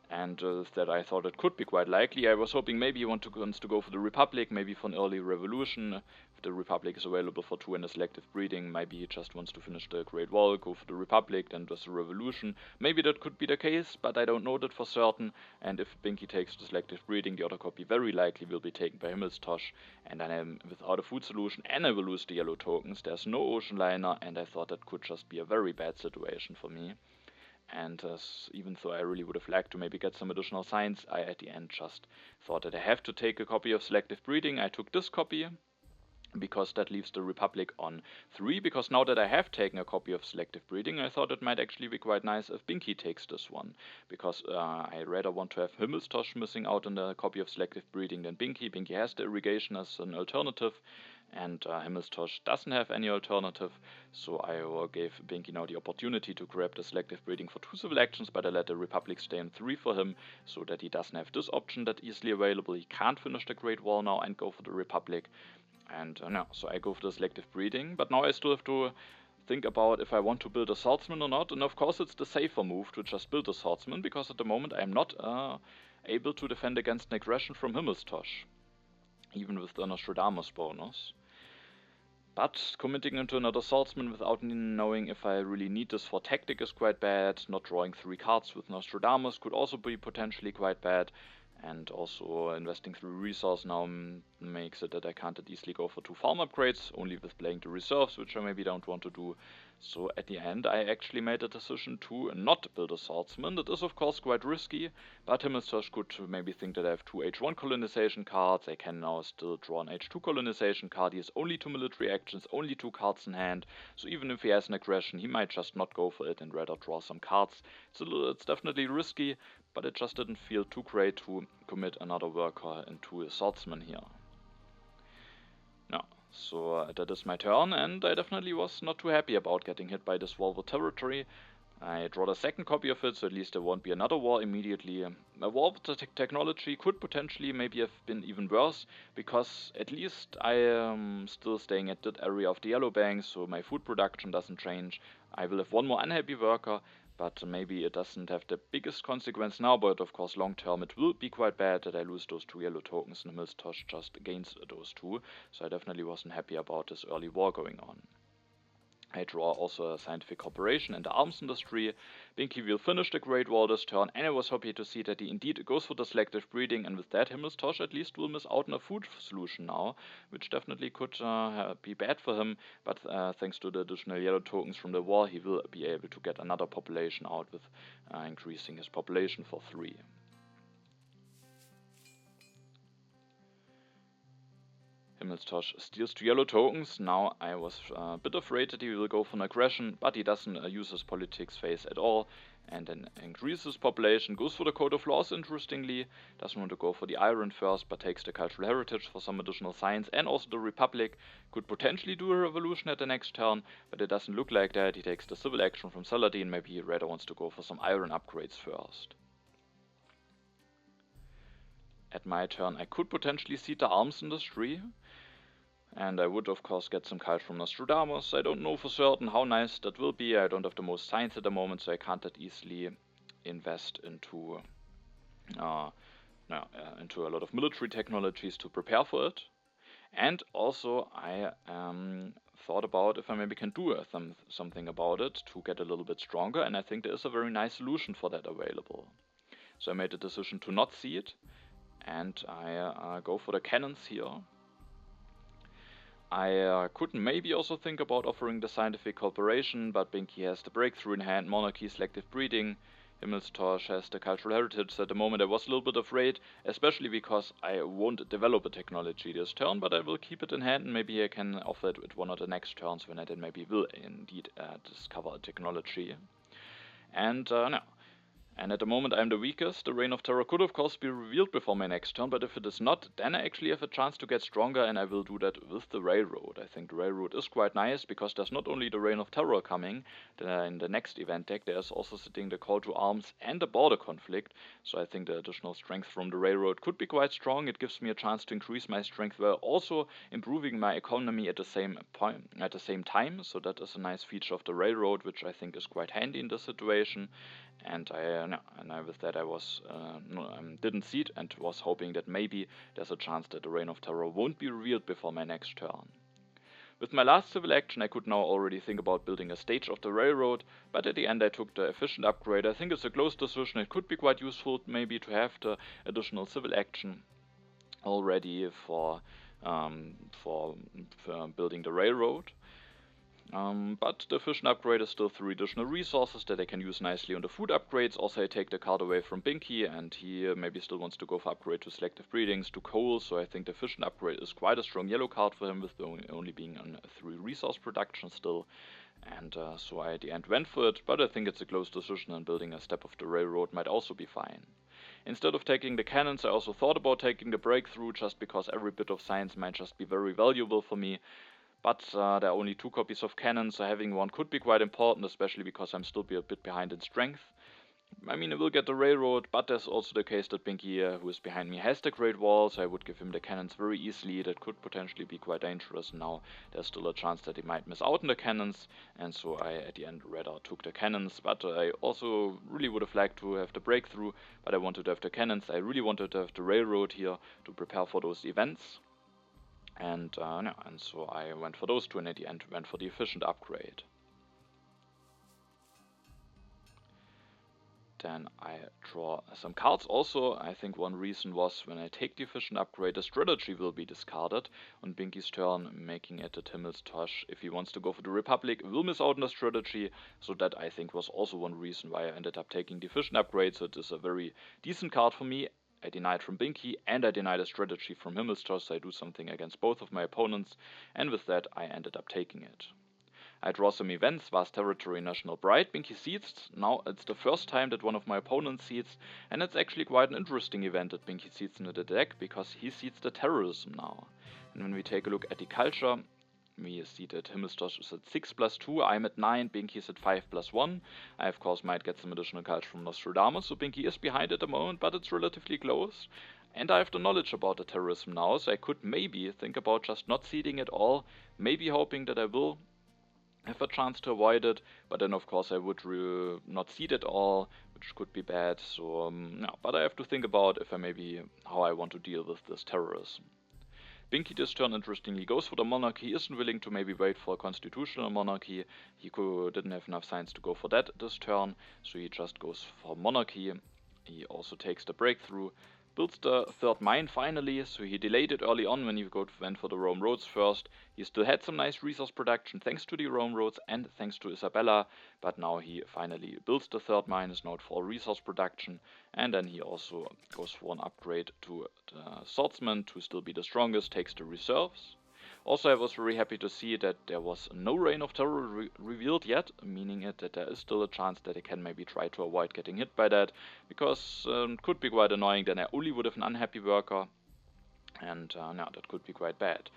And that I thought it could be quite likely. I was hoping maybe he wants to go for the Republic, maybe for an early revolution. If the Republic is available for 2 and a Selective Breeding, maybe he just wants to finish the Great Wall, go for the Republic, then does a revolution. Maybe that could be the case, but I don't know that for certain. And if Binki takes the Selective Breeding, the other copy very likely will be taken by Himmelstosh, and then I'm without a food solution, and I will lose the yellow tokens. There's no ocean liner, and I thought that could just be a very bad situation for me. And even though I really would have liked to maybe get some additional science, I at the end just thought that I have to take a copy of Selective Breeding. I took this copy, because that leaves the Republic on 3, because now that I have taken a copy of Selective Breeding, I thought it might actually be quite nice if Binki takes this one, because I rather want to have Himmelstosh missing out on the copy of Selective Breeding than Binki. Binki has the irrigation as an alternative, and Himmelstosh doesn't have any alternative, so I gave Binki now the opportunity to grab the Selective Breeding for 2 civil actions, but I let the Republic stay on 3 for him, so that he doesn't have this option that easily available. He can't finish the Great Wall now and go for the Republic. And so I go for the Selective Breeding, but now I still have to think about if I want to build a swordsman or not, and of course it's the safer move to just build a swordsman, because at the moment I'm not able to defend against an aggression from Himmelstosh, even with the Nostradamus bonus. But committing into another swordsman without knowing if I really need this for tactic is quite bad. Not drawing 3 cards with Nostradamus could also be potentially quite bad. And also investing 3 resource now makes it that I can't that easily go for 2 farm upgrades, only with playing the reserves, which I maybe don't want to do. So at the end I actually made a decision to not build a swordsman. That is of course quite risky, but Himmelstosh could maybe think that I have 2 H1 colonization cards. I can now still draw an H2 colonization card. He has only 2 military actions, only 2 cards in hand, so even if he has an aggression he might just not go for it and rather draw some cards. It's definitely risky, but it just didn't feel too great to commit another worker into a swordsman here. So that is my turn, and I definitely was not too happy about getting hit by this Velvet territory. I draw the second copy of it, so at least there won't be another war immediately. A war with the technology could potentially maybe have been even worse, because at least I am still staying at that area of the yellow bank, so my food production doesn't change. I will have one more unhappy worker, but maybe it doesn't have the biggest consequence now, but of course long term it will be quite bad that I lose those 2 yellow tokens and Himmelstosh just gains those 2, so I definitely wasn't happy about this early war going on. I draw also a scientific cooperation in the arms industry. Binki will finish the Great Wall this turn, and I was happy to see that he indeed goes for the selective breeding, and with that Himmelstosh at least will miss out on a food solution now, which definitely could be bad for him, but thanks to the additional yellow tokens from the war, he will be able to get another population out with increasing his population for 3. Himmelstosh steals 2 yellow tokens. Now I was a bit afraid that he will go for an aggression, but he doesn't use his politics phase at all, and then increases population, goes for the Code of Laws interestingly, doesn't want to go for the Iron first, but takes the Cultural Heritage for some additional science, and also the Republic could potentially do a revolution at the next turn, but it doesn't look like that. He takes the civil action from Saladin, maybe he rather wants to go for some Iron upgrades first. At my turn I could potentially seed the arms industry, and I would of course get some cards from Nostradamus. I don't know for certain how nice that will be. I don't have the most science at the moment, so I can't that easily invest into into a lot of military technologies to prepare for it. And also I thought about if I maybe can do something about it to get a little bit stronger, and I think there is a very nice solution for that available. So I made the decision to not seed, and I go for the cannons here. I could maybe also think about offering the scientific cooperation, but Binki has the breakthrough in hand, monarchy, selective breeding. Himmelstosh has the cultural heritage, so at the moment I was a little bit afraid, especially because I won't develop a technology this turn, but I will keep it in hand, and maybe I can offer it with one of the next turns when I then maybe will indeed discover a technology. And no. And at the moment I'm the weakest. The Reign of Terror could of course be revealed before my next turn, but if it is not, then I actually have a chance to get stronger, and I will do that with the Railroad. I think the Railroad is quite nice, because there's not only the Reign of Terror coming in the next event deck, there's also sitting the Call to Arms and the Border Conflict, so I think the additional strength from the Railroad could be quite strong. It gives me a chance to increase my strength while also improving my economy at the same time, so that is a nice feature of the Railroad, which I think is quite handy in this situation. And with that I was didn't see it, and was hoping that maybe there's a chance that the Reign of Terror won't be revealed before my next turn. With my last civil action I could now already think about building a stage of the Railroad, but at the end I took the efficient upgrade. I think it's a close decision. It could be quite useful maybe to have the additional civil action already for building the Railroad. But the efficient upgrade is still 3 additional resources that I can use nicely on the food upgrades. Also I take the card away from Binki, and he maybe still wants to go for upgrade to selective breedings, to coal, so I think the efficient upgrade is quite a strong yellow card for him, with only being on 3 resource production still. And so I at the end went for it, but I think it's a close decision, and building a step of the Railroad might also be fine. Instead of taking the cannons, I also thought about taking the breakthrough, just because every bit of science might just be very valuable for me. But there are only 2 copies of cannon, so having one could be quite important, especially because I'm still a bit behind in strength. I mean, I will get the Railroad, but there's also the case that Binki, who is behind me, has the Great Wall, so I would give him the cannons very easily. That could potentially be quite dangerous. Now there's still a chance that he might miss out on the cannons, and so I at the end rather took the cannons. But I also really would have liked to have the breakthrough, but I wanted to have the cannons. I really wanted to have the Railroad here to prepare for those events. And so I went for those 2, and at the end went for the efficient upgrade. Then I draw some cards. Also, I think one reason was when I take the efficient upgrade, the strategy will be discarded on Binki's turn, making it a Himmelstosh, if he wants to go for the Republic, will miss out on the strategy. So that I think was also one reason why I ended up taking the efficient upgrade. So it is a very decent card for me. I denied from Binki, and I denied a strategy from Himmelstosh, so I do something against both of my opponents, and with that I ended up taking it. I draw some events: Vast Territory, National Pride. Binki seeds. Now it's the first time that one of my opponents seeds, and it's actually quite an interesting event that Binki seeds into the deck, because he seeds the terrorism now. And when we take a look at the culture, we see that Himmelstosh is at 6+2, I'm at 9, Binki is at 5+1. I of course might get some additional culture from Nostradamus, so Binki is behind at the moment, but it's relatively close. And I have the knowledge about the terrorism now, so I could maybe think about just not seeding at all, maybe hoping that I will have a chance to avoid it, but then of course I would not seed at all, which could be bad, so no, but I have to think about if I maybe how I want to deal with this terrorism. Binki this turn interestingly goes for the monarchy, isn't willing to maybe wait for a constitutional monarchy. He didn't have enough science to go for that this turn, so he just goes for monarchy. He also takes the breakthrough, builds the third mine finally, so he delayed it early on when he went for the Rome roads first. He still had some nice resource production thanks to the Rome roads and thanks to Isabella, but now he finally builds the third mine, is now at 4 resource production, and then he also goes for an upgrade to the swordsman to still be the strongest, takes the reserves. Also, I was very happy to see that there was no Reign of Terror revealed yet, meaning that there is still a chance that I can maybe try to avoid getting hit by that, because it could be quite annoying, then I only would have an unhappy worker, and no, that could be quite bad.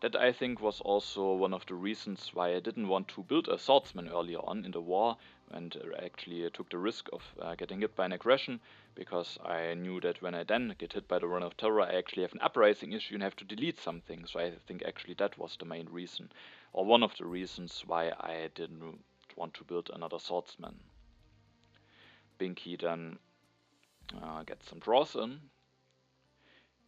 That I think was also one of the reasons why I didn't want to build a swordsman earlier on in the war, and actually took the risk of getting hit by an aggression, because I knew that when I then get hit by the Reign of Terror I actually have an uprising issue and have to delete something, so I think actually that was the main reason, or one of the reasons why I didn't want to build another swordsman. Binki then gets some draws in.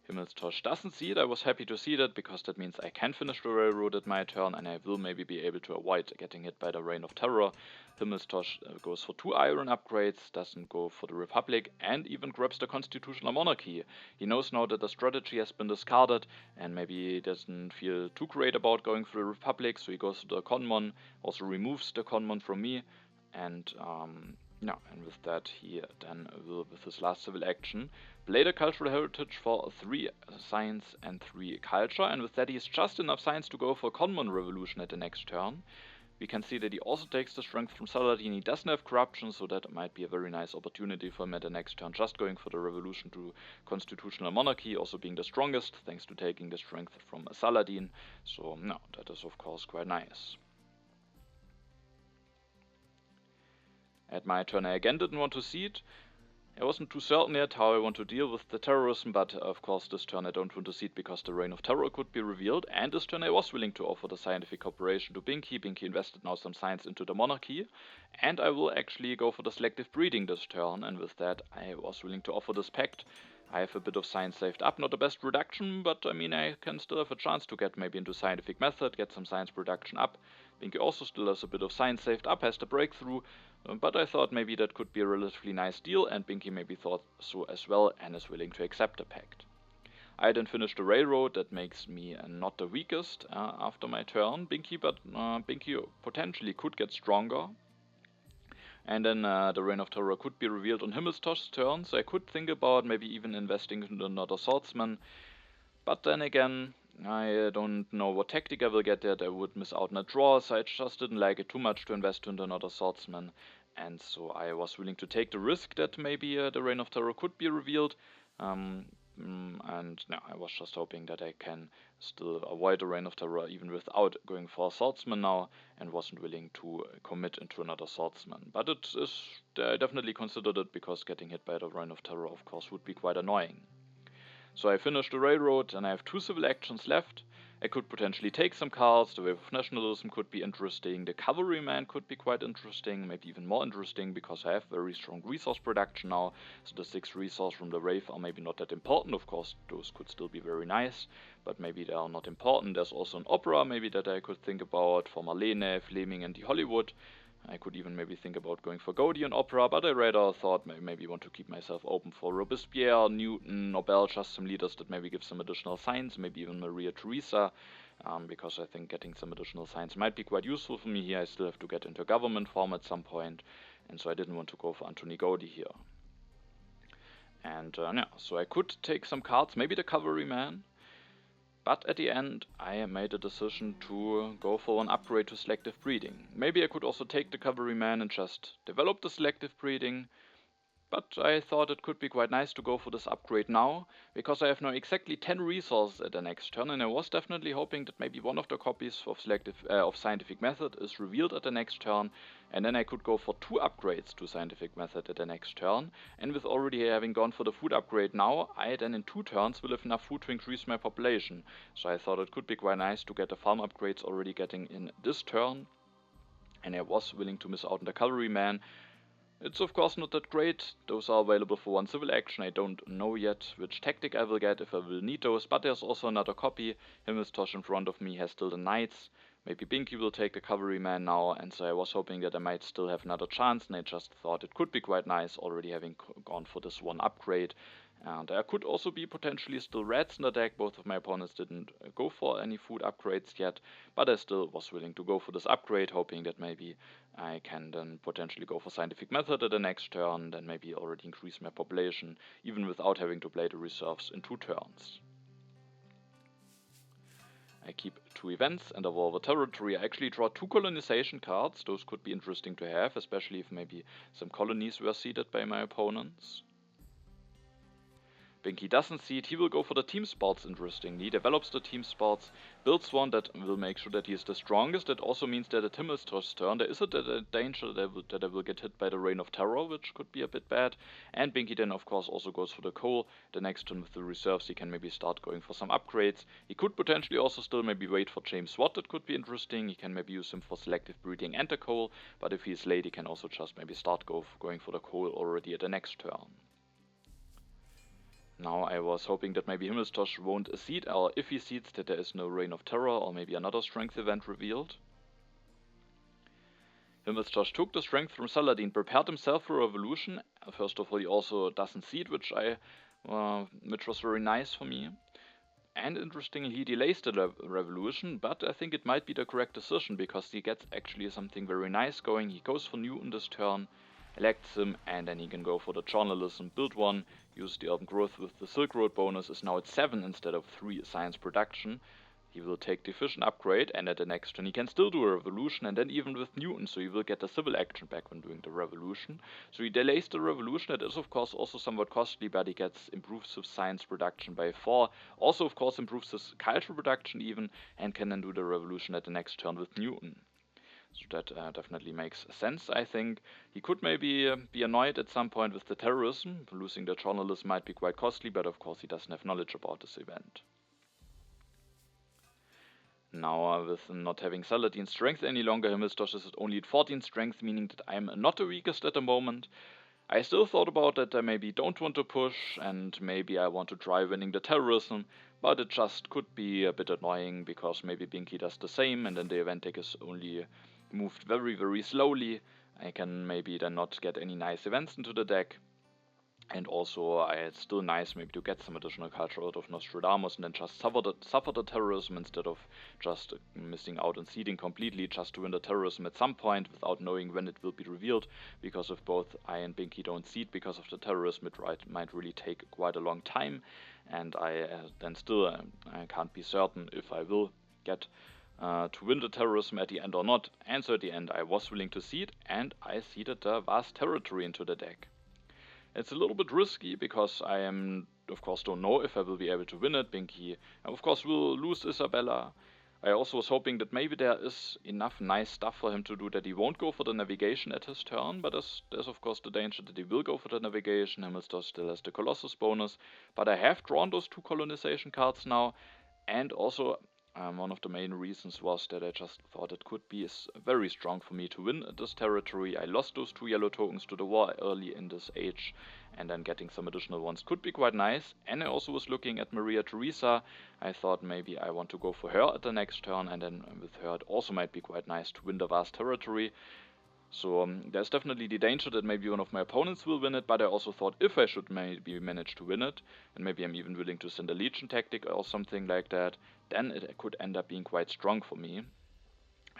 Himmelstosh doesn't see it. I was happy to see that, because that means I can finish the railroad at my turn and I will maybe be able to avoid getting hit by the Reign of Terror. Himmelstosh goes for 2 iron upgrades, doesn't go for the Republic, and even grabs the Constitutional Monarchy. He knows now that the strategy has been discarded and maybe he doesn't feel too great about going for the Republic, so he goes to the Conmon, also removes the Conmon from me, and and with that he then will, with his last civil action, play the cultural heritage for 3 science and 3 culture, and with that he has just enough science to go for a Conmon revolution at the next turn. We can see that he also takes the strength from Saladin. He doesn't have corruption, so that might be a very nice opportunity for him at the next turn, just going for the revolution to constitutional monarchy, also being the strongest thanks to taking the strength from Saladin. So no, that is of course quite nice. At my turn I again didn't want to seed. I wasn't too certain yet how I want to deal with the terrorism, but of course this turn I don't want to seed because the Reign of Terror could be revealed, and this turn I was willing to offer the scientific cooperation to Binki. Binki invested now some science into the monarchy, and I will actually go for the selective breeding this turn, and with that I was willing to offer this pact. I have a bit of science saved up, not the best production, but I mean I can still have a chance to get maybe into scientific method, get some science production up. Binki also still has a bit of science saved up, has the breakthrough, but I thought maybe that could be a relatively nice deal, and Binki maybe thought so as well and is willing to accept the pact. I then finished the railroad. That makes me not the weakest after my turn, Binki, but Binki potentially could get stronger. And then the Reign of Terror could be revealed on Himmelstosh's turn, so I could think about maybe even investing into another swordsman. But then again, I don't know what tactic I will get there. I would miss out on a draw, so I just didn't like it too much to invest into another swordsman. And so I was willing to take the risk that maybe the Reign of Terror could be revealed. And no, I was just hoping that I can still avoid the Reign of Terror even without going for a swordsman now, and wasn't willing to commit into another swordsman. But I definitely considered it, because getting hit by the Reign of Terror of course would be quite annoying. So I finished the railroad and I have 2 civil actions left. I could potentially take some cards. The Wave of Nationalism could be interesting. The Cavalryman could be quite interesting, maybe even more interesting, because I have very strong resource production now. So the 6 resources from the Wave are maybe not that important. Of course, those could still be very nice, but maybe they are not important. There's also an opera maybe that I could think about for Marlene, Fleming and the Hollywood. I could even maybe think about going for Gaudian opera, but I rather thought maybe want to keep myself open for Robespierre, Newton, Nobel, just some leaders that maybe give some additional science, maybe even Maria Theresa, because I think getting some additional science might be quite useful for me here. I still have to get into government form at some point, and so I didn't want to go for Antoni Gaudi here. And yeah, so I could take some cards, maybe the Cavalryman. But at the end, I made a decision to go for an upgrade to selective breeding. Maybe I could also take the Cavalryman and just develop the selective breeding. But I thought it could be quite nice to go for this upgrade now, because I have now exactly 10 resources at the next turn, and I was definitely hoping that maybe one of the copies of Scientific Method is revealed at the next turn, and then I could go for 2 upgrades to Scientific Method at the next turn, and with already having gone for the food upgrade now, I then in 2 turns will have enough food to increase my population. So I thought it could be quite nice to get the farm upgrades already getting in this turn, and I was willing to miss out on the Cavalryman. It's of course not that great, those are available for 1 civil action, I don't know yet which tactic I will get if I will need those, but there's also another copy. Himmelstosh in front of me has still the knights, maybe Binki will take the cavalryman now, and so I was hoping that I might still have another chance, and I just thought it could be quite nice already having gone for this 1 upgrade. And there could also be potentially still reds in the deck. Both of my opponents didn't go for any food upgrades yet, but I still was willing to go for this upgrade, hoping that maybe I can then potentially go for Scientific Method at the next turn, then maybe already increase my population, even without having to play the reserves in 2 turns. I keep 2 events and evolve a territory. I actually draw 2 colonization cards. Those could be interesting to have, especially if maybe some colonies were seeded by my opponents. Binki doesn't see it, he will go for the team sports interestingly, develops the team sports, builds one that will make sure that he is the strongest. That also means that at Himmelstosh's turn there is a danger that I will get hit by the Reign of Terror, which could be a bit bad. And Binki then of course also goes for the coal. The next turn with the reserves he can maybe start going for some upgrades. He could potentially also still maybe wait for James Watt, that could be interesting. He can maybe use him for selective breeding and the coal, but if he's late he can also just maybe start going for the coal already at the next turn. Now I was hoping that maybe Himmelstosh won't seed, or if he seeds that there is no Reign of Terror or maybe another strength event revealed. Himmelstosh took the strength from Saladin, prepared himself for revolution. First of all, he also doesn't seed, which was very nice for me. And interestingly, he delays the revolution, but I think it might be the correct decision, because he gets actually something very nice going. He goes for Newton this turn, elects him, and then he can go for the journalism, build one, use the urban growth with the Silk Road bonus, is now at 7 instead of 3 science production. He will take the efficient upgrade, and at the next turn he can still do a revolution, and then even with Newton, so he will get the civil action back when doing the revolution. So he delays the revolution. That is of course also somewhat costly, but he improves his science production by 4, also of course improves his cultural production even, and can then do the revolution at the next turn with Newton. So that definitely makes sense, I think. He could maybe be annoyed at some point with the terrorism. Losing the journalist might be quite costly, but of course he doesn't have knowledge about this event. Now, with not having Saladin's strength any longer, Himmelstosh is only at 14 strength, meaning that I'm not the weakest at the moment. I still thought about that I maybe don't want to push, and maybe I want to try winning the terrorism, but it just could be a bit annoying, because maybe Binki does the same, and then the event deck is only moved very, very slowly. I can maybe then not get any nice events into the deck. And also, it's still nice maybe to get some additional culture out of Nostradamus and then just suffer the terrorism instead of just missing out on seeding completely, just to win the terrorism at some point without knowing when it will be revealed. Because if both I and Binki don't seed because of the terrorism, it might really take quite a long time. And I then still I can't be certain if I will get to win the terrorism at the end or not. And so at the end I was willing to seed, and I seeded the vast territory into the deck. It's a little bit risky, because I of course don't know if I will be able to win it. Binki of course will lose Isabella. I also was hoping that maybe there is enough nice stuff for him to do that he won't go for the navigation at his turn, but there's of course the danger that he will go for the navigation. Himmelstosh still has the Colossus bonus, but I have drawn those 2 colonization cards now, and also one of the main reasons was that I just thought it could be very strong for me to win this territory. I lost those 2 yellow tokens to the war early in this age, and then getting some additional ones could be quite nice. And I also was looking at Maria Theresa. I thought maybe I want to go for her at the next turn, and then with her it also might be quite nice to win the vast territory. So there's definitely the danger that maybe one of my opponents will win it, but I also thought if I should maybe manage to win it, and maybe I'm even willing to send a Legion tactic or something like that, then it could end up being quite strong for me.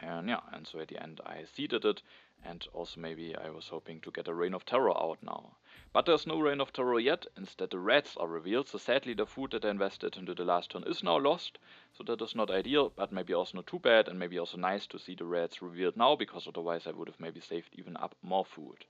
And yeah, and so at the end I seeded it, and also maybe I was hoping to get a Reign of Terror out now. But there's no Reign of Terror yet, instead the reds are revealed, so sadly the food that I invested into the last turn is now lost, so that is not ideal, but maybe also not too bad, and maybe also nice to see the reds revealed now, because otherwise I would have maybe saved even up more food.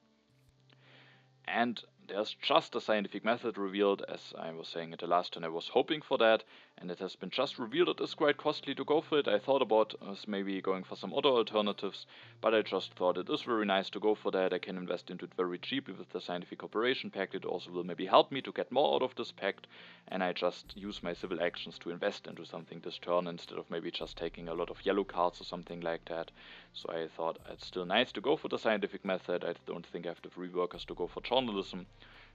And there's just a scientific method revealed, as I was saying at the last turn. I was hoping for that, and it has been just revealed. It is quite costly to go for it. I thought about us maybe going for some other alternatives, but I just thought it is very nice to go for that. I can invest into it very cheaply with the scientific operation pact. It also will maybe help me to get more out of this pact, and I just use my civil actions to invest into something this turn instead of maybe just taking a lot of yellow cards or something like that. So I thought it's still nice to go for the scientific method. I don't think I have the free workers to go for journalism,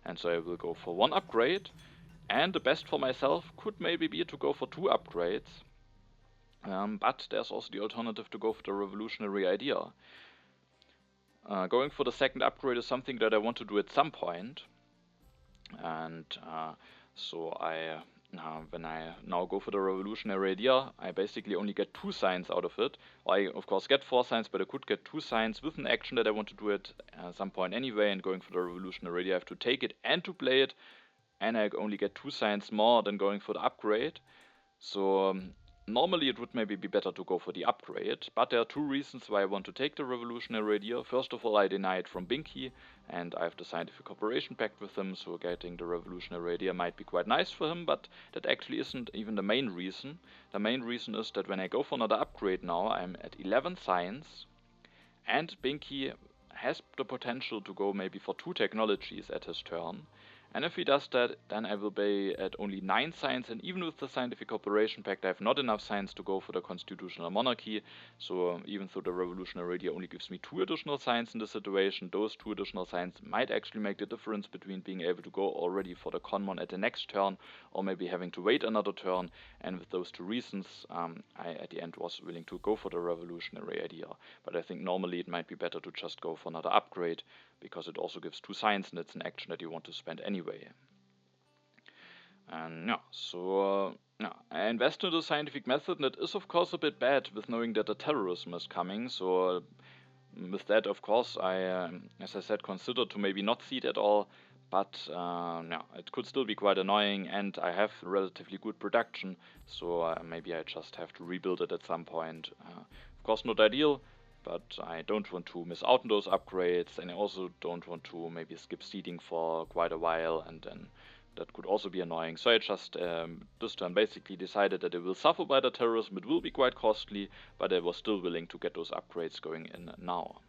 and so I will go for 1 upgrade. And the best for myself could maybe be to go for 2 upgrades. But there's also the alternative to go for the revolutionary idea. Going for the 2nd upgrade is something that I want to do at some point. And so when I now go for the revolutionary idea, I basically only get 2 signs out of it. I of course get 4 signs, but I could get 2 signs with an action that I want to do at some point anyway. And going for the revolutionary idea, I have to take it and to play it, and I only get 2 signs more than going for the upgrade. So normally it would maybe be better to go for the upgrade, but there are 2 reasons why I want to take the revolutionary idea. First of all, I deny it from Binki, and I have the scientific cooperation pact with him, so getting the revolutionary idea might be quite nice for him, but that actually isn't even the main reason. The main reason is that when I go for another upgrade now, I'm at 11 signs, and Binki has the potential to go maybe for 2 technologies at his turn. And if he does that, then I will be at only 9 signs, and even with the Scientific Cooperation Pact, I have not enough signs to go for the Constitutional Monarchy. So even though the Revolutionary Idea only gives me 2 additional signs in this situation, those 2 additional signs might actually make the difference between being able to go already for the Conmon at the next turn, or maybe having to wait another turn. And with those 2 reasons, I at the end was willing to go for the Revolutionary Idea. But I think normally it might be better to just go for another upgrade, because it also gives 2 signs and it's an action that you want to spend anyway. And I invest in the scientific method, and it is of course a bit bad with knowing that the terrorism is coming. So with that, of course, I, as I said, consider to maybe not seed at all. But it could still be quite annoying, and I have relatively good production, so maybe I just have to rebuild it at some point. Of course, not ideal, but I don't want to miss out on those upgrades, and I also don't want to maybe skip seeding for quite a while, and then that could also be annoying. So I just this turn basically decided that it will suffer by the terrorism. It will be quite costly, but I was still willing to get those upgrades going in now.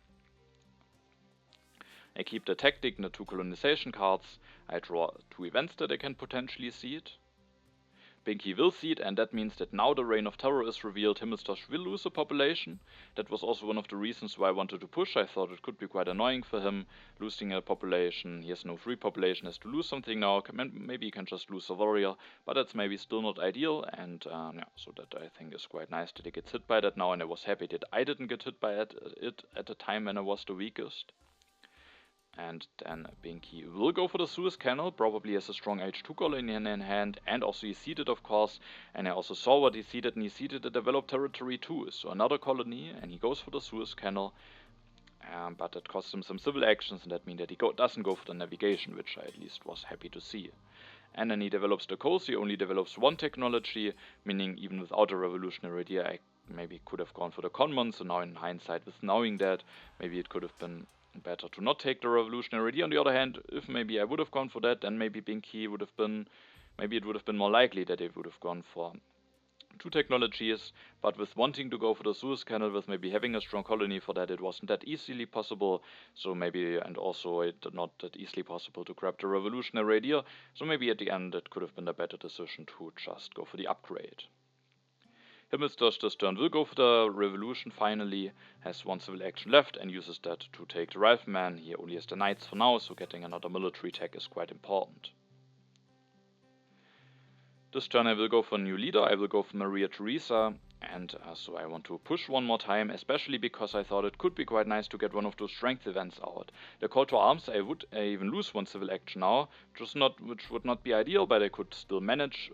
I keep the tactic and the 2 colonization cards. I draw 2 events that I can potentially seed. Binki will seed, and that means that now the Reign of Terror is revealed. Himmelstosh will lose a population. That was also one of the reasons why I wanted to push. I thought it could be quite annoying for him, losing a population. He has no free population, has to lose something now. Maybe he can just lose a warrior, but that's maybe still not ideal. And so that I think is quite nice that he gets hit by that now, and I was happy that I didn't get hit by it at the time when I was the weakest. And then Binki will go for the Suez Canal, probably has a strong H2 colony in hand, and also he seeded, of course, and I also saw what he seeded, and he seeded a developed territory too, so another colony, and he goes for the Suez Canal, but that costs him some civil actions, and that means that he doesn't go for the navigation, which I at least was happy to see. And then he develops the coast. He only develops 1 technology, meaning even without a revolutionary idea, I maybe could have gone for the Conmon, so now in hindsight, with knowing that, maybe it could have been better to not take the revolutionary idea. On the other hand, if maybe I would have gone for that, then maybe Binki would have been, maybe it would have been more likely that they would have gone for 2 technologies, but with wanting to go for the Suez Canal, with maybe having a strong colony for that, it wasn't that easily possible, so maybe, and also it not that easily possible to grab the revolutionary idea, so maybe at the end it could have been a better decision to just go for the upgrade. Himmelstosh this turn will go for the revolution finally, has 1 civil action left and uses that to take the rifleman. He only has the knights for now, so getting another military tech is quite important. This turn I will go for a new leader. I will go for Maria Theresa, and so I want to push 1 more time, especially because I thought it could be quite nice to get one of those strength events out. The call to arms, I would even lose 1 civil action now, which would not be ideal, but I could still manage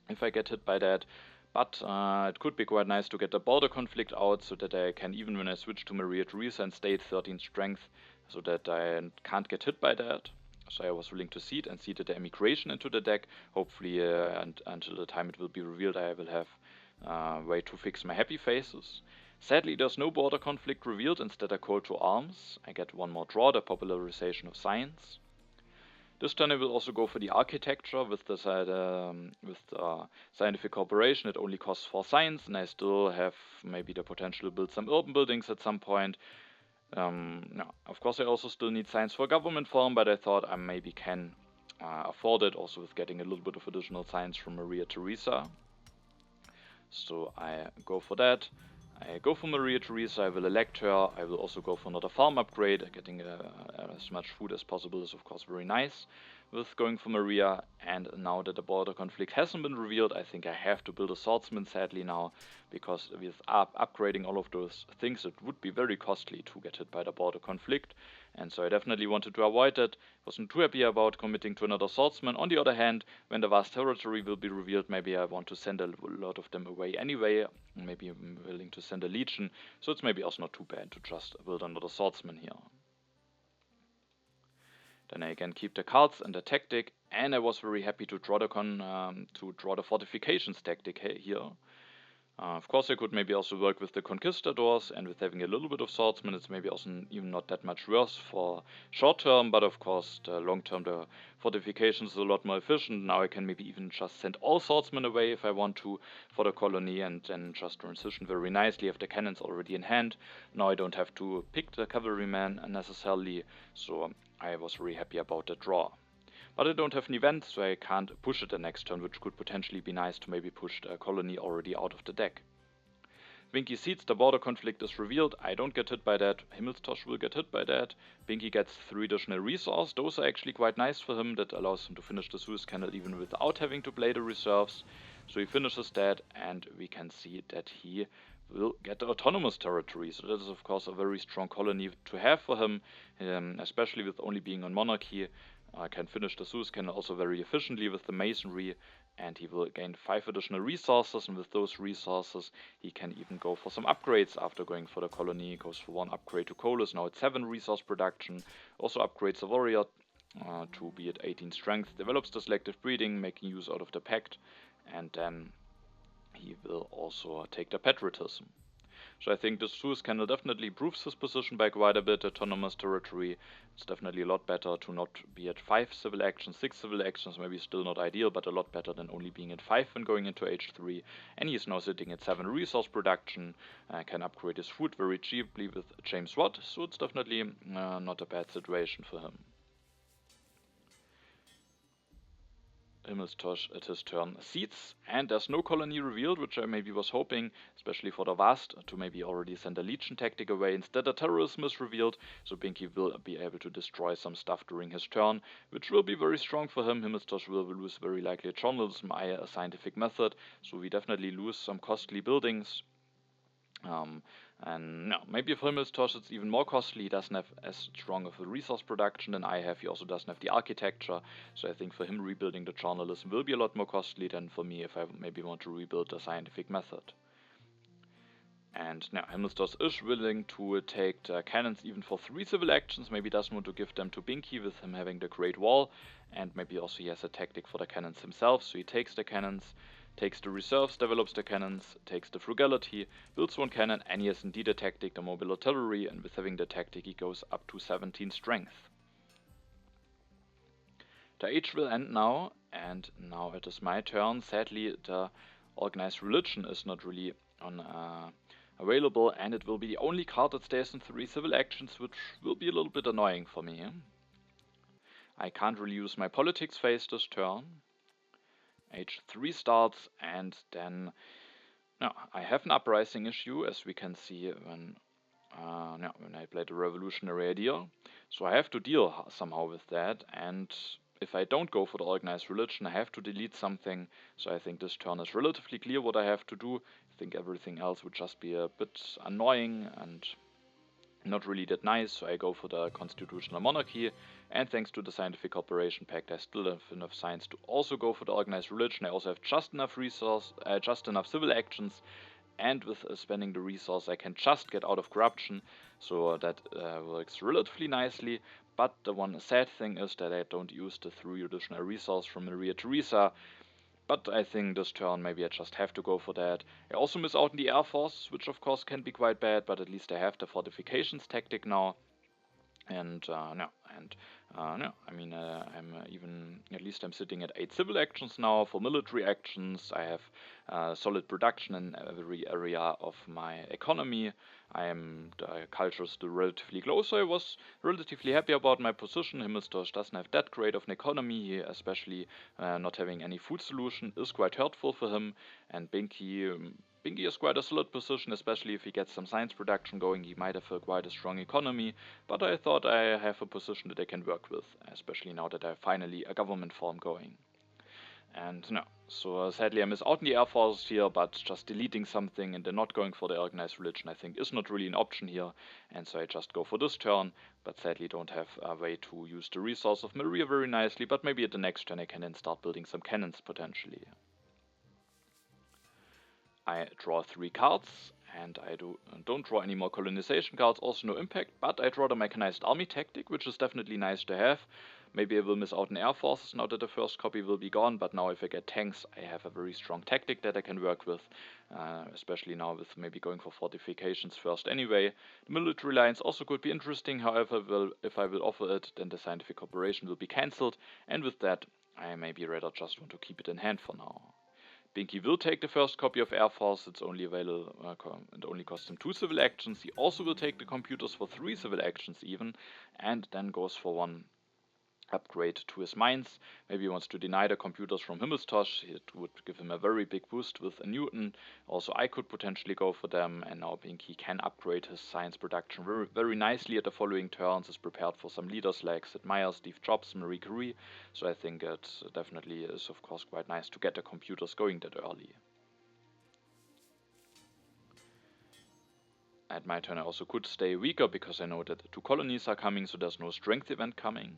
if I get hit by that. But it could be quite nice to get the border conflict out, so that I can, even when I switch to Maria Theresa and stay at 13 strength, so that I can't get hit by that. So I was willing to seed and seeded the emigration into the deck. Hopefully, and until the time it will be revealed, I will have a way to fix my happy faces. Sadly, there's no border conflict revealed, instead a call to arms. I get 1 more draw, the popularization of science. This turn I will also go for the architecture with the scientific cooperation. It only costs 4 science, and I still have maybe the potential to build some urban buildings at some point. No, of course I also still need science for government farm, but I thought I maybe can afford it, also with getting a little bit of additional science from Maria Theresa. So I go for that. I go for Maria Theresa, I will elect her. I will also go for another farm upgrade. Getting as much food as possible is of course very nice with going for Maria. And now that the border conflict hasn't been revealed, I think I have to build a swordsman sadly now, because with upgrading all of those things it would be very costly to get hit by the border conflict. And so I definitely wanted to avoid that. Wasn't too happy about committing to another swordsman. On the other hand, when the vast territory will be revealed, maybe I want to send a lot of them away anyway. Maybe I'm willing to send a legion, so it's maybe also not too bad to just build another swordsman here. Then I again keep the cards and the tactic, and I was very happy to draw the fortifications tactic here. Of course, I could maybe also work with the conquistadors, and with having a little bit of swordsmen, it's maybe also even not that much worse for short term, but of course, the long term, the fortifications is a lot more efficient. Now I can maybe even just send all swordsmen away if I want to for the colony, and then just transition very nicely, have the cannons already in hand. Now I don't have to pick the cavalryman necessarily, so I was very happy about the draw. But I don't have an event, so I can't push it the next turn, which could potentially be nice to maybe push the colony already out of the deck. Binki seeds, the border conflict is revealed. I don't get hit by that. Himmelstosh will get hit by that. Binki gets 3 additional resources. Those are actually quite nice for him. That allows him to finish the Suez Canal even without having to play the reserves. So he finishes that, and we can see that he will get the autonomous territory. So that is of course a very strong colony to have for him, especially with only being on monarchy. Can finish the Suez Canal also very efficiently with the masonry, and he will gain 5 additional resources, and with those resources he can even go for some upgrades after going for the colony. He goes for 1 upgrade to Colas, now it's 7 resource production, also upgrades the warrior to be at 18 strength, develops the selective breeding, making use out of the pact, and then he will also take the patriotism. So I think the Suez Canal definitely improves his position by quite a bit. Autonomous territory, it's definitely a lot better to not be at 5 civil actions, 6 civil actions, maybe still not ideal, but a lot better than only being at 5 when going into Age 3. And he is now sitting at 7 resource production, can upgrade his food very cheaply with James Watt, so it's definitely not a bad situation for him. Himmelstosh at his turn seeds, and there's no colony revealed, which I maybe was hoping, especially for the Vast, to maybe already send a legion tactic away. Instead, the terrorism is revealed, so Binki will be able to destroy some stuff during his turn, which will be very strong for him. Himmelstosh will lose very likely a journalism, a scientific method, so we definitely lose some costly buildings. And no, maybe for Himmelstosh it's even more costly. He doesn't have as strong of a resource production than I have. He also doesn't have the architecture. So I think for him rebuilding the journalism will be a lot more costly than for me if I maybe want to rebuild the scientific method. And now Himmelstosh is willing to take the cannons even for 3 civil actions. Maybe doesn't want to give them to Binki with him having the Great Wall. And maybe also he has a tactic for the cannons himself. So he takes the cannons, takes the reserves, develops the cannons, takes the frugality, builds 1 cannon, and he has indeed a tactic, the mobile artillery, and with having the tactic he goes up to 17 strength. The age will end now, and now it is my turn. Sadly, the organized religion is not really available, and it will be the only card that stays in 3 civil actions, which will be a little bit annoying for me. I can't really use my politics phase this turn. Age 3 starts, and then I have an uprising issue, as we can see when I played a revolutionary idea. So I have to deal somehow with that, and if I don't go for the organized religion, I have to delete something. So I think this turn is relatively clear what I have to do. I think everything else would just be a bit annoying and not really that nice, so I go for the constitutional monarchy, and thanks to the scientific cooperation pact I still have enough science to also go for the organized religion. I also have just enough civil actions, and with spending the resource I can just get out of corruption, so that works relatively nicely. But the one sad thing is that I don't use the 3 additional resources from Maria Theresa. But I think this turn maybe I just have to go for that. I also miss out on the Air Force, which of course can be quite bad, but at least I have the fortifications tactic now. And no, and no, I mean, I'm even at least I'm sitting at 8 civil actions now. For military actions, I have solid production in every area of my economy. I am the culture is still relatively close, so I was relatively happy about my position. Himmelstosh doesn't have that great of an economy, especially not having any food solution is quite hurtful for him. And Binky is quite a solid position, especially if he gets some science production going. He might have quite a strong economy, but I thought I have a position that I can work with, especially now that I have finally a government form going. And no, so sadly I miss out on the Air Force here, but just deleting something and then not going for the organized religion I think is not really an option here, and so I just go for this turn, but sadly don't have a way to use the resource of Maria very nicely, but maybe at the next turn I can then start building some cannons potentially. I draw 3 cards, and I don't draw any more colonization cards, also no impact, but I draw the mechanized army tactic, which is definitely nice to have. Maybe I will miss out on air forces now that the first copy will be gone, but now if I get tanks, I have a very strong tactic that I can work with, especially now with maybe going for fortifications first anyway. The military lines also could be interesting, however, if I will offer it, then the scientific cooperation will be cancelled, and with that, I maybe rather just want to keep it in hand for now. Binky will take the first copy of Air Force, it's only available and only costs him 2 civil actions. He also will take the computers for 3 civil actions even, and then goes for 1 upgrade to his mines. Maybe he wants to deny the computers from Himmelstosh. It would give him a very big boost with a Newton. Also, I could potentially go for them, and now Binky can upgrade his science production very, very nicely at the following turns. Is prepared for some leaders like Sid Meier, Steve Jobs, Marie Curie. So I think it definitely is, of course, quite nice to get the computers going that early. At my turn, I also could stay weaker because I know that the 2 colonies are coming, so there's no strength event coming.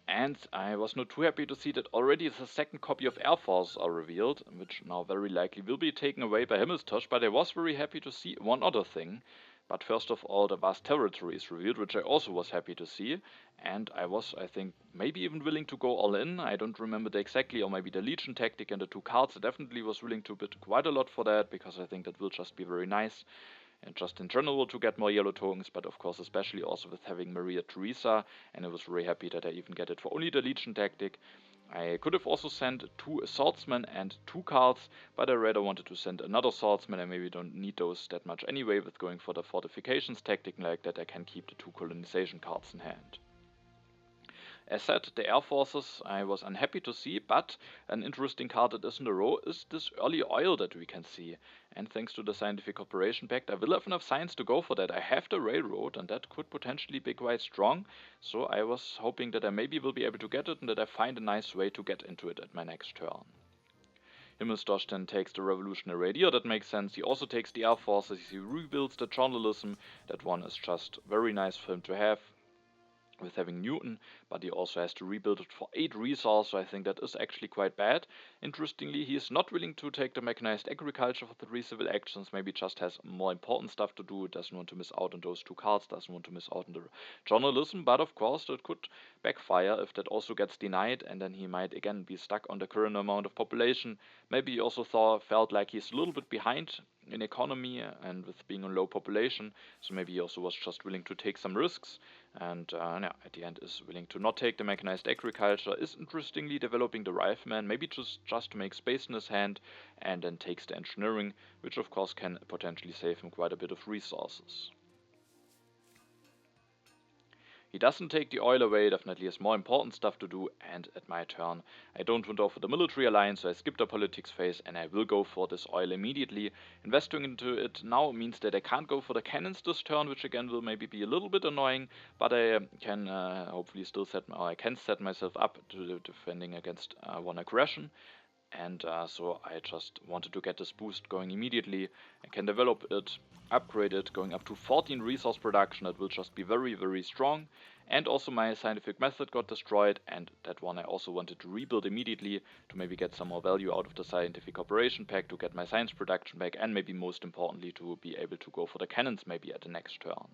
And I was not too happy to see that already the second copy of Air Force are revealed, which now very likely will be taken away by Himmelstosh, but I was very happy to see one other thing. But first of all, the vast territory is revealed, which I also was happy to see, and I was, I think, maybe even willing to go all in. I don't remember the exactly, or maybe the Legion tactic and the 2 cards. I definitely was willing to bid quite a lot for that, because I think that will just be very nice. And just in general to get more yellow tokens, but of course especially also with having Maria Theresa, and I was very happy that I even get it for only the Legion tactic. I could have also sent 2 swordsmen and 2 cards, but I rather wanted to send another swordsman. I maybe don't need those that much anyway. With going for the fortifications tactic like that, I can keep the 2 colonization cards in hand. As said, the air forces I was unhappy to see, but an interesting card that is in the row is this early oil that we can see. And thanks to the Scientific Cooperation Pact, I will have enough science to go for that. I have the railroad, and that could potentially be quite strong. So I was hoping that I maybe will be able to get it, and that I find a nice way to get into it at my next turn. Himmelstosh then takes the revolutionary radio, that makes sense. He also takes the air forces, he rebuilds the journalism. That one is just very nice for him to have with having Newton, but he also has to rebuild it for 8 resource, so I think that is actually quite bad. Interestingly, he is not willing to take the mechanized agriculture for the 3 civil actions, maybe just has more important stuff to do, doesn't want to miss out on those 2 cards, doesn't want to miss out on the journalism, but of course that could backfire if that also gets denied, and then he might again be stuck on the current amount of population. Maybe he also felt like he's a little bit behind in economy and with being on low population, so maybe he also was just willing to take some risks, and at the end is willing to not take the mechanized agriculture, is interestingly developing the rifleman, maybe just to make space in his hand, and then takes the engineering, which of course can potentially save him quite a bit of resources. He doesn't take the oil away, definitely has more important stuff to do, and at my turn I don't want to offer the military alliance, so I skip the politics phase and I will go for this oil immediately. Investing into it now means that I can't go for the cannons this turn, which again will maybe be a little bit annoying, but I can hopefully still set myself up to defending against one aggression. And so I just wanted to get this boost going immediately. I can develop it, upgrade it, going up to 14 resource production. That will just be very, very strong. And also my scientific method got destroyed, and that one I also wanted to rebuild immediately to maybe get some more value out of the Scientific Operation Pack, to get my science production back, and maybe most importantly to be able to go for the cannons maybe at the next turn.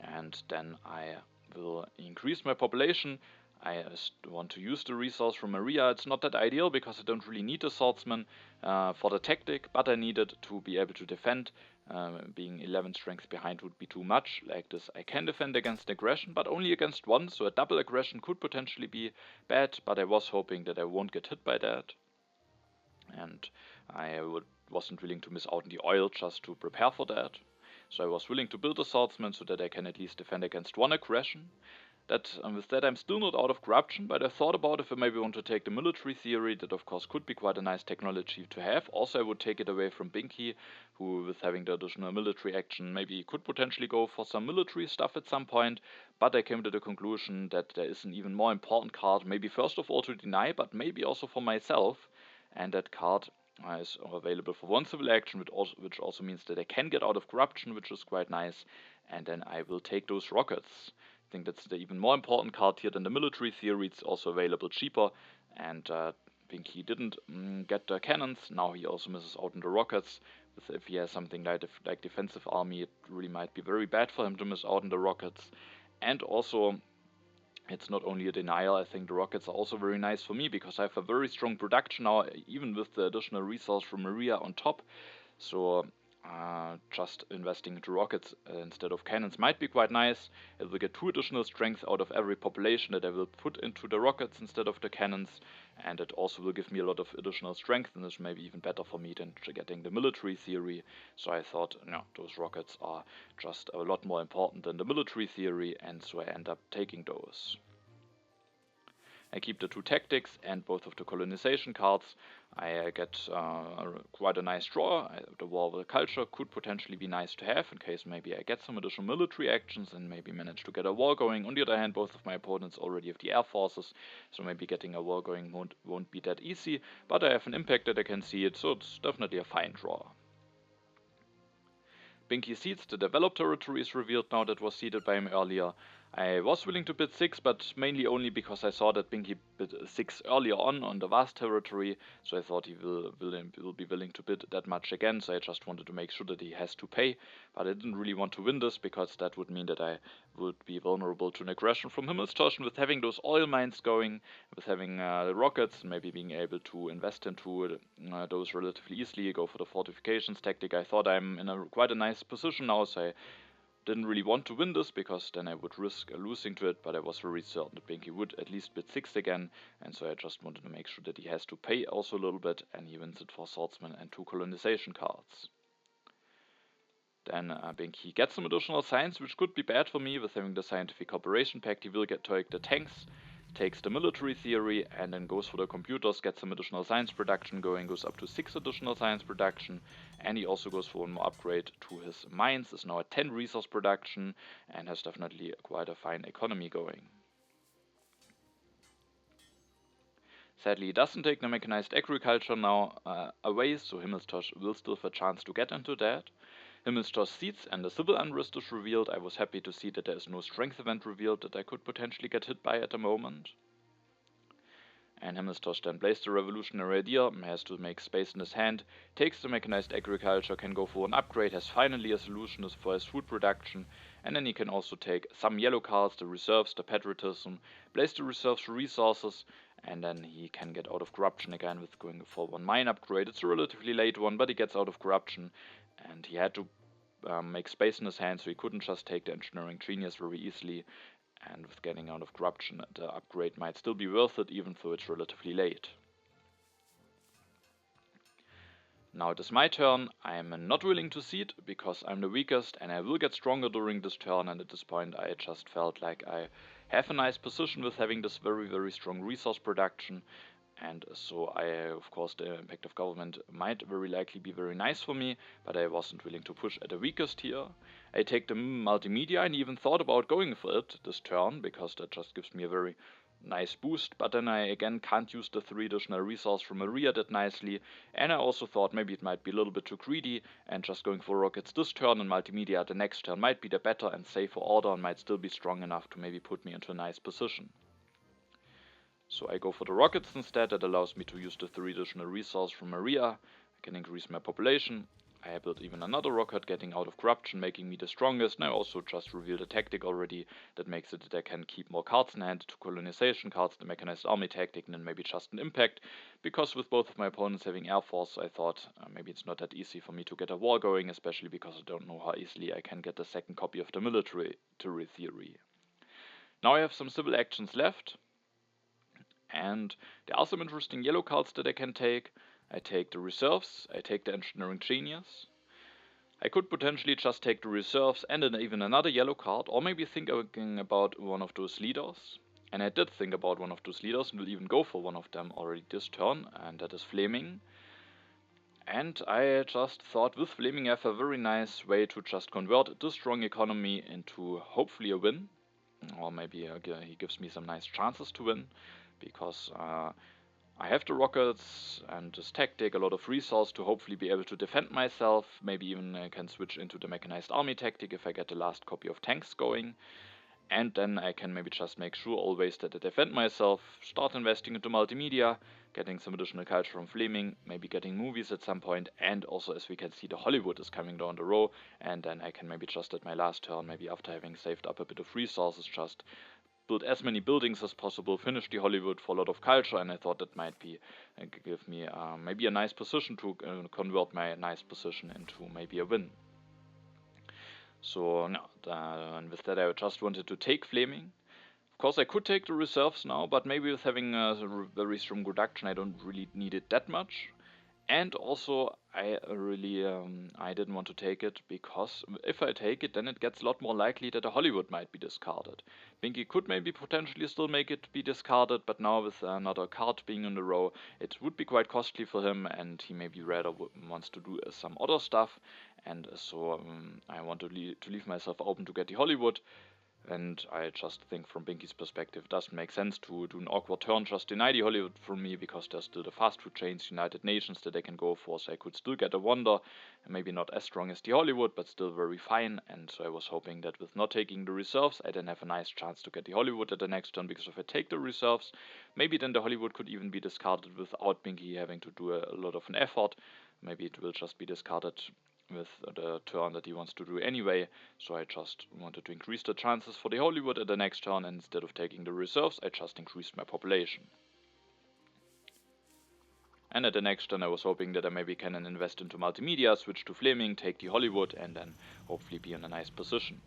And then I will increase my population. I want to use the resource from Maria. It's not that ideal because I don't really need a swordsman for the tactic, but I need it to be able to defend. Being 11 strength behind would be too much. Like this, I can defend against aggression, but only against one, so a double aggression could potentially be bad, but I was hoping that I won't get hit by that. And I wasn't willing to miss out on the oil just to prepare for that. So I was willing to build a swordsman so that I can at least defend against one aggression. With that, I'm still not out of corruption, but I thought about if I maybe want to take the military theory. That of course could be quite a nice technology to have. Also, I would take it away from Binki, who with having the additional military action maybe could potentially go for some military stuff at some point, but I came to the conclusion that there is an even more important card, maybe first of all to deny, but maybe also for myself, and that card is available for one civil action, which also means that I can get out of corruption, which is quite nice, and then I will take those rockets. I think that's the even more important card here than the military theory. It's also available cheaper, and I think he didn't get the cannons. Now he also misses out on the rockets. If he has something like defensive army, it really might be very bad for him to miss out on the rockets. And also, it's not only a denial. I think the rockets are also very nice for me because I have a very strong production now, even with the additional resource from Maria on top. So just investing into rockets instead of cannons might be quite nice. It will get 2 additional strength out of every population that I will put into the rockets instead of the cannons, and it also will give me a lot of additional strength, and this may be even better for me than getting the military theory. So I thought, no, those rockets are just a lot more important than the military theory, and so I end up taking those. I keep the 2 tactics and both of the colonization cards. I get quite a nice draw. The war with culture could potentially be nice to have in case maybe I get some additional military actions and maybe manage to get a war going. On the other hand, both of my opponents already have the air forces, so maybe getting a war going won't be that easy, but I have an impact that I can see it, so it's definitely a fine draw. Binki Seeds, the developed territory, is revealed now that was seeded by him earlier. I was willing to bid 6, but mainly only because I saw that Binki bid 6 earlier on the vast territory, so I thought he will be willing to bid that much again, so I just wanted to make sure that he has to pay, but I didn't really want to win this because that would mean that I would be vulnerable to an aggression from Himmelstosh, and with having those oil mines going, with having the rockets, and maybe being able to invest into those relatively easily, go for the fortifications tactic, I thought I'm in quite a nice position now, so I didn't really want to win this because then I would risk losing to it, but I was very certain that Binki would at least bid 6 again, and so I just wanted to make sure that he has to pay also a little bit, and he wins it for swordsman and 2 colonization cards. Then Binki gets some additional science, which could be bad for me with having the scientific cooperation pact. He will get to take the tanks, takes the military theory, and then goes for the computers, gets some additional science production going, goes up to 6 additional science production, and he also goes for one more upgrade to his mines, is now at 10 resource production, and has definitely quite a fine economy going. Sadly, he doesn't take the mechanized agriculture now away, so Himmelstosh will still have a chance to get into that. Himmelstosh Seeds and the civil unrest is revealed. I was happy to see that there is no strength event revealed that I could potentially get hit by at the moment. And Himmelstosh then plays the revolutionary idea, has to make space in his hand, takes the mechanized agriculture, can go for an upgrade, has finally a solution for his food production, and then he can also take some yellow cards, the reserves, the patriotism, plays the reserves for resources, and then he can get out of corruption again with going for one mine upgrade. It's a relatively late one, but he gets out of corruption, and he had to make space in his hand, so he couldn't just take the engineering genius very easily, and with getting out of corruption, the upgrade might still be worth it even though it's relatively late. Now it is my turn. I'm not willing to cede because I'm the weakest and I will get stronger during this turn, and at this point I just felt like I have a nice position with having this very strong resource production, and so of course the impact of government might very likely be very nice for me, but I wasn't willing to push at the weakest here. I take the multimedia and even thought about going for it this turn, because that just gives me a very nice boost, but then I again can't use the 3 additional resource from Maria that nicely, and I also thought maybe it might be a little bit too greedy, and just going for rockets this turn and multimedia the next turn might be the better and safer order and might still be strong enough to maybe put me into a nice position. So I go for the rockets instead. That allows me to use the 3 additional resources from Maria. I can increase my population. I built even another rocket, getting out of corruption, making me the strongest, and I also just revealed a tactic already that makes it that I can keep more cards in hand, 2 colonization cards, the mechanized army tactic, and then maybe just an impact, because with both of my opponents having air force, I thought maybe it's not that easy for me to get a war going, especially because I don't know how easily I can get the second copy of the military theory. Now I have some civil actions left, and there are some interesting yellow cards that I can take. I take the reserves, I take the engineering genius. I could potentially just take the reserves and then even another yellow card, or maybe thinking about one of those leaders. And I did think about one of those leaders and will even go for one of them already this turn, and that is Fleming. And I just thought with Fleming I have a very nice way to just convert this strong economy into hopefully a win. Or maybe he gives me some nice chances to win, because I have the rockets and this tactic, a lot of resource to hopefully be able to defend myself. Maybe even I can switch into the mechanized army tactic if I get the last copy of tanks going. And then I can maybe just make sure always that I defend myself, start investing into multimedia, getting some additional culture from Fleming, maybe getting movies at some point, and also as we can see the Hollywood is coming down the row, and then I can maybe just at my last turn, maybe after having saved up a bit of resources, just build as many buildings as possible, finish the Hollywood for a lot of culture, and I thought that might be give me maybe a nice position to convert my nice position into maybe a win. So no, and with that I just wanted to take Fleming. Of course I could take the reserves now, but maybe with having a very strong reduction I don't really need it that much. And also, I really I didn't want to take it, because if I take it, then it gets a lot more likely that a Hollywood might be discarded. Binki could maybe potentially still make it be discarded, but now with another card being in the row, it would be quite costly for him, and he maybe rather wants to do some other stuff. And so I want to leave myself open to get the Hollywood. And I just think from Binky's perspective, it doesn't make sense to do an awkward turn, just deny the Hollywood from me, because there's still the fast food chains, United Nations that I can go for, so I could still get a wonder, maybe not as strong as the Hollywood, but still very fine. And so I was hoping that with not taking the reserves, I then have a nice chance to get the Hollywood at the next turn, because if I take the reserves, maybe then the Hollywood could even be discarded without Binky having to do a lot of an effort. Maybe it will just be discarded with the turn that he wants to do anyway, so I just wanted to increase the chances for the Hollywood at the next turn, and instead of taking the reserves, I just increased my population. And at the next turn I was hoping that I maybe can invest into multimedia, switch to Fleming, take the Hollywood, and then hopefully be in a nice position.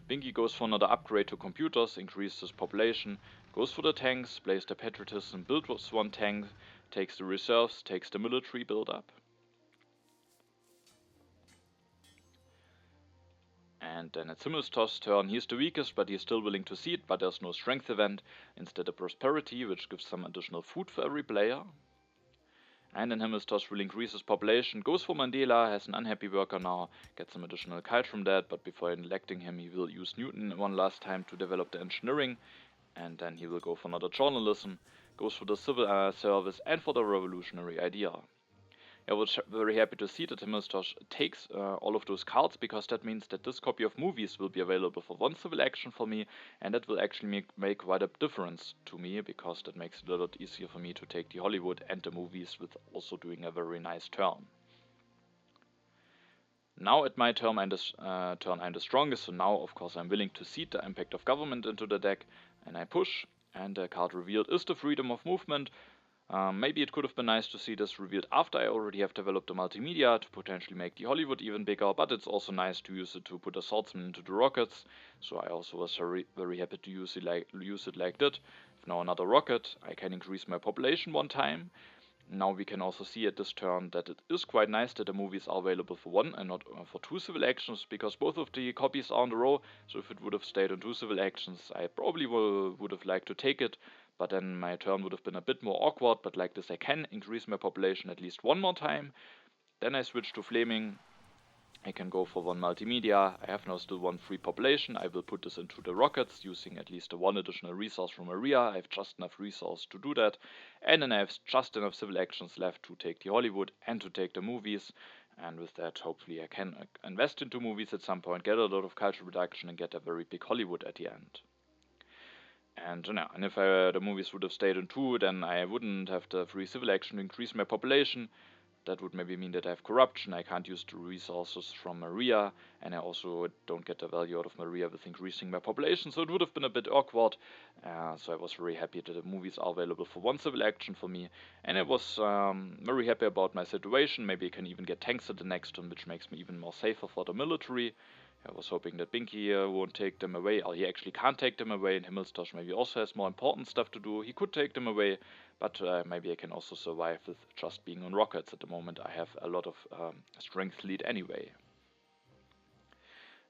Binky goes for another upgrade to computers, increases his population, goes for the tanks, plays the patriotism, builds one tank, takes the reserves, takes the military build-up. And then at Himmelstosh's turn, he's the weakest, but he's still willing to cede, but there's no strength event. Instead a prosperity, which gives some additional food for every player. And then Himmelstosh will increase his population, goes for Mandela, has an unhappy worker now, gets some additional kite from that, but before electing him he will use Newton one last time to develop the engineering. And then he will go for another journalism, goes for the civil service and for the revolutionary idea. I was very happy to see that Himmelstosh takes all of those cards, because that means that this copy of movies will be available for one civil action for me, and that will actually make quite a difference to me, because that makes it a lot easier for me to take the Hollywood and the movies with also doing a very nice turn. Now at my turn I'm the strongest, so now of course I'm willing to cede the impact of government into the deck, and I push, and the card revealed is the freedom of movement. Maybe it could have been nice to see this revealed after I already have developed the multimedia to potentially make the Hollywood even bigger, but it's also nice to use it to put a swordsman into the rockets, so I also was very happy to use it like that. Now another rocket, I can increase my population one time. Now we can also see at this turn that it is quite nice that the movies are available for one and not for two civil actions, because both of the copies are on the row, so if it would have stayed on two civil actions, I probably would have liked to take it, but then my turn would have been a bit more awkward, but like this I can increase my population at least one more time. Then I switch to Fleming. I can go for one multimedia. I have now still one free population. I will put this into the rockets using at least one additional resource from Maria. I have just enough resource to do that. And then I have just enough civil actions left to take the Hollywood and to take the movies. And with that, hopefully I can invest into movies at some point, get a lot of cultural reduction, and get a very big Hollywood at the end. And if the movies would have stayed in 2, then I wouldn't have the free civil action to increase my population. that would maybe mean that I have corruption, I can't use the resources from Maria, and I also don't get the value out of Maria with increasing my population, so it would have been a bit awkward. So I was very happy that the movies are available for one civil action for me, and I was very happy about my situation. Maybe I can even get tanks at the next turn, which makes me even more safer for the military. I was hoping that Binki won't take them away, or he actually can't take them away, and Himmelstosh maybe also has more important stuff to do. He could take them away, but maybe I can also survive with just being on rockets. At the moment I have a lot of strength lead anyway.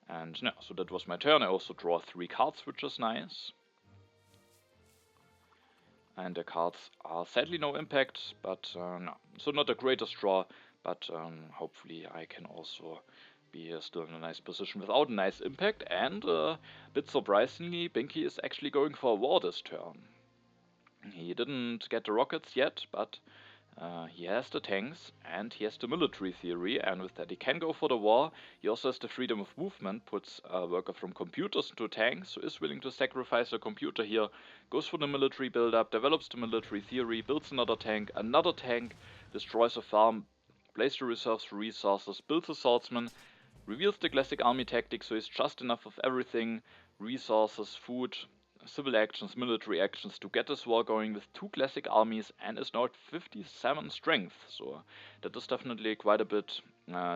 And yeah, so that was my turn. I also draw 3 cards, which is nice. And the cards are sadly no impact, but no. So not the greatest draw, but hopefully I can also be still in a nice position without a nice impact. And a bit surprisingly, Binki is actually going for a war this turn. He didn't get the rockets yet, but he has the tanks and he has the military theory, and with that he can go for the war. He also has the freedom of movement, puts a worker from computers into tanks, so is willing to sacrifice a computer here, goes for the military build-up, develops the military theory, builds another tank, destroys a farm, plays the reserves for resources, builds a swordsman, reveals the classic army tactic, so he's just enough of everything, resources, food, civil actions, military actions to get this war going with 2 classic armies, and is now at 57 strength. So that is definitely quite a bit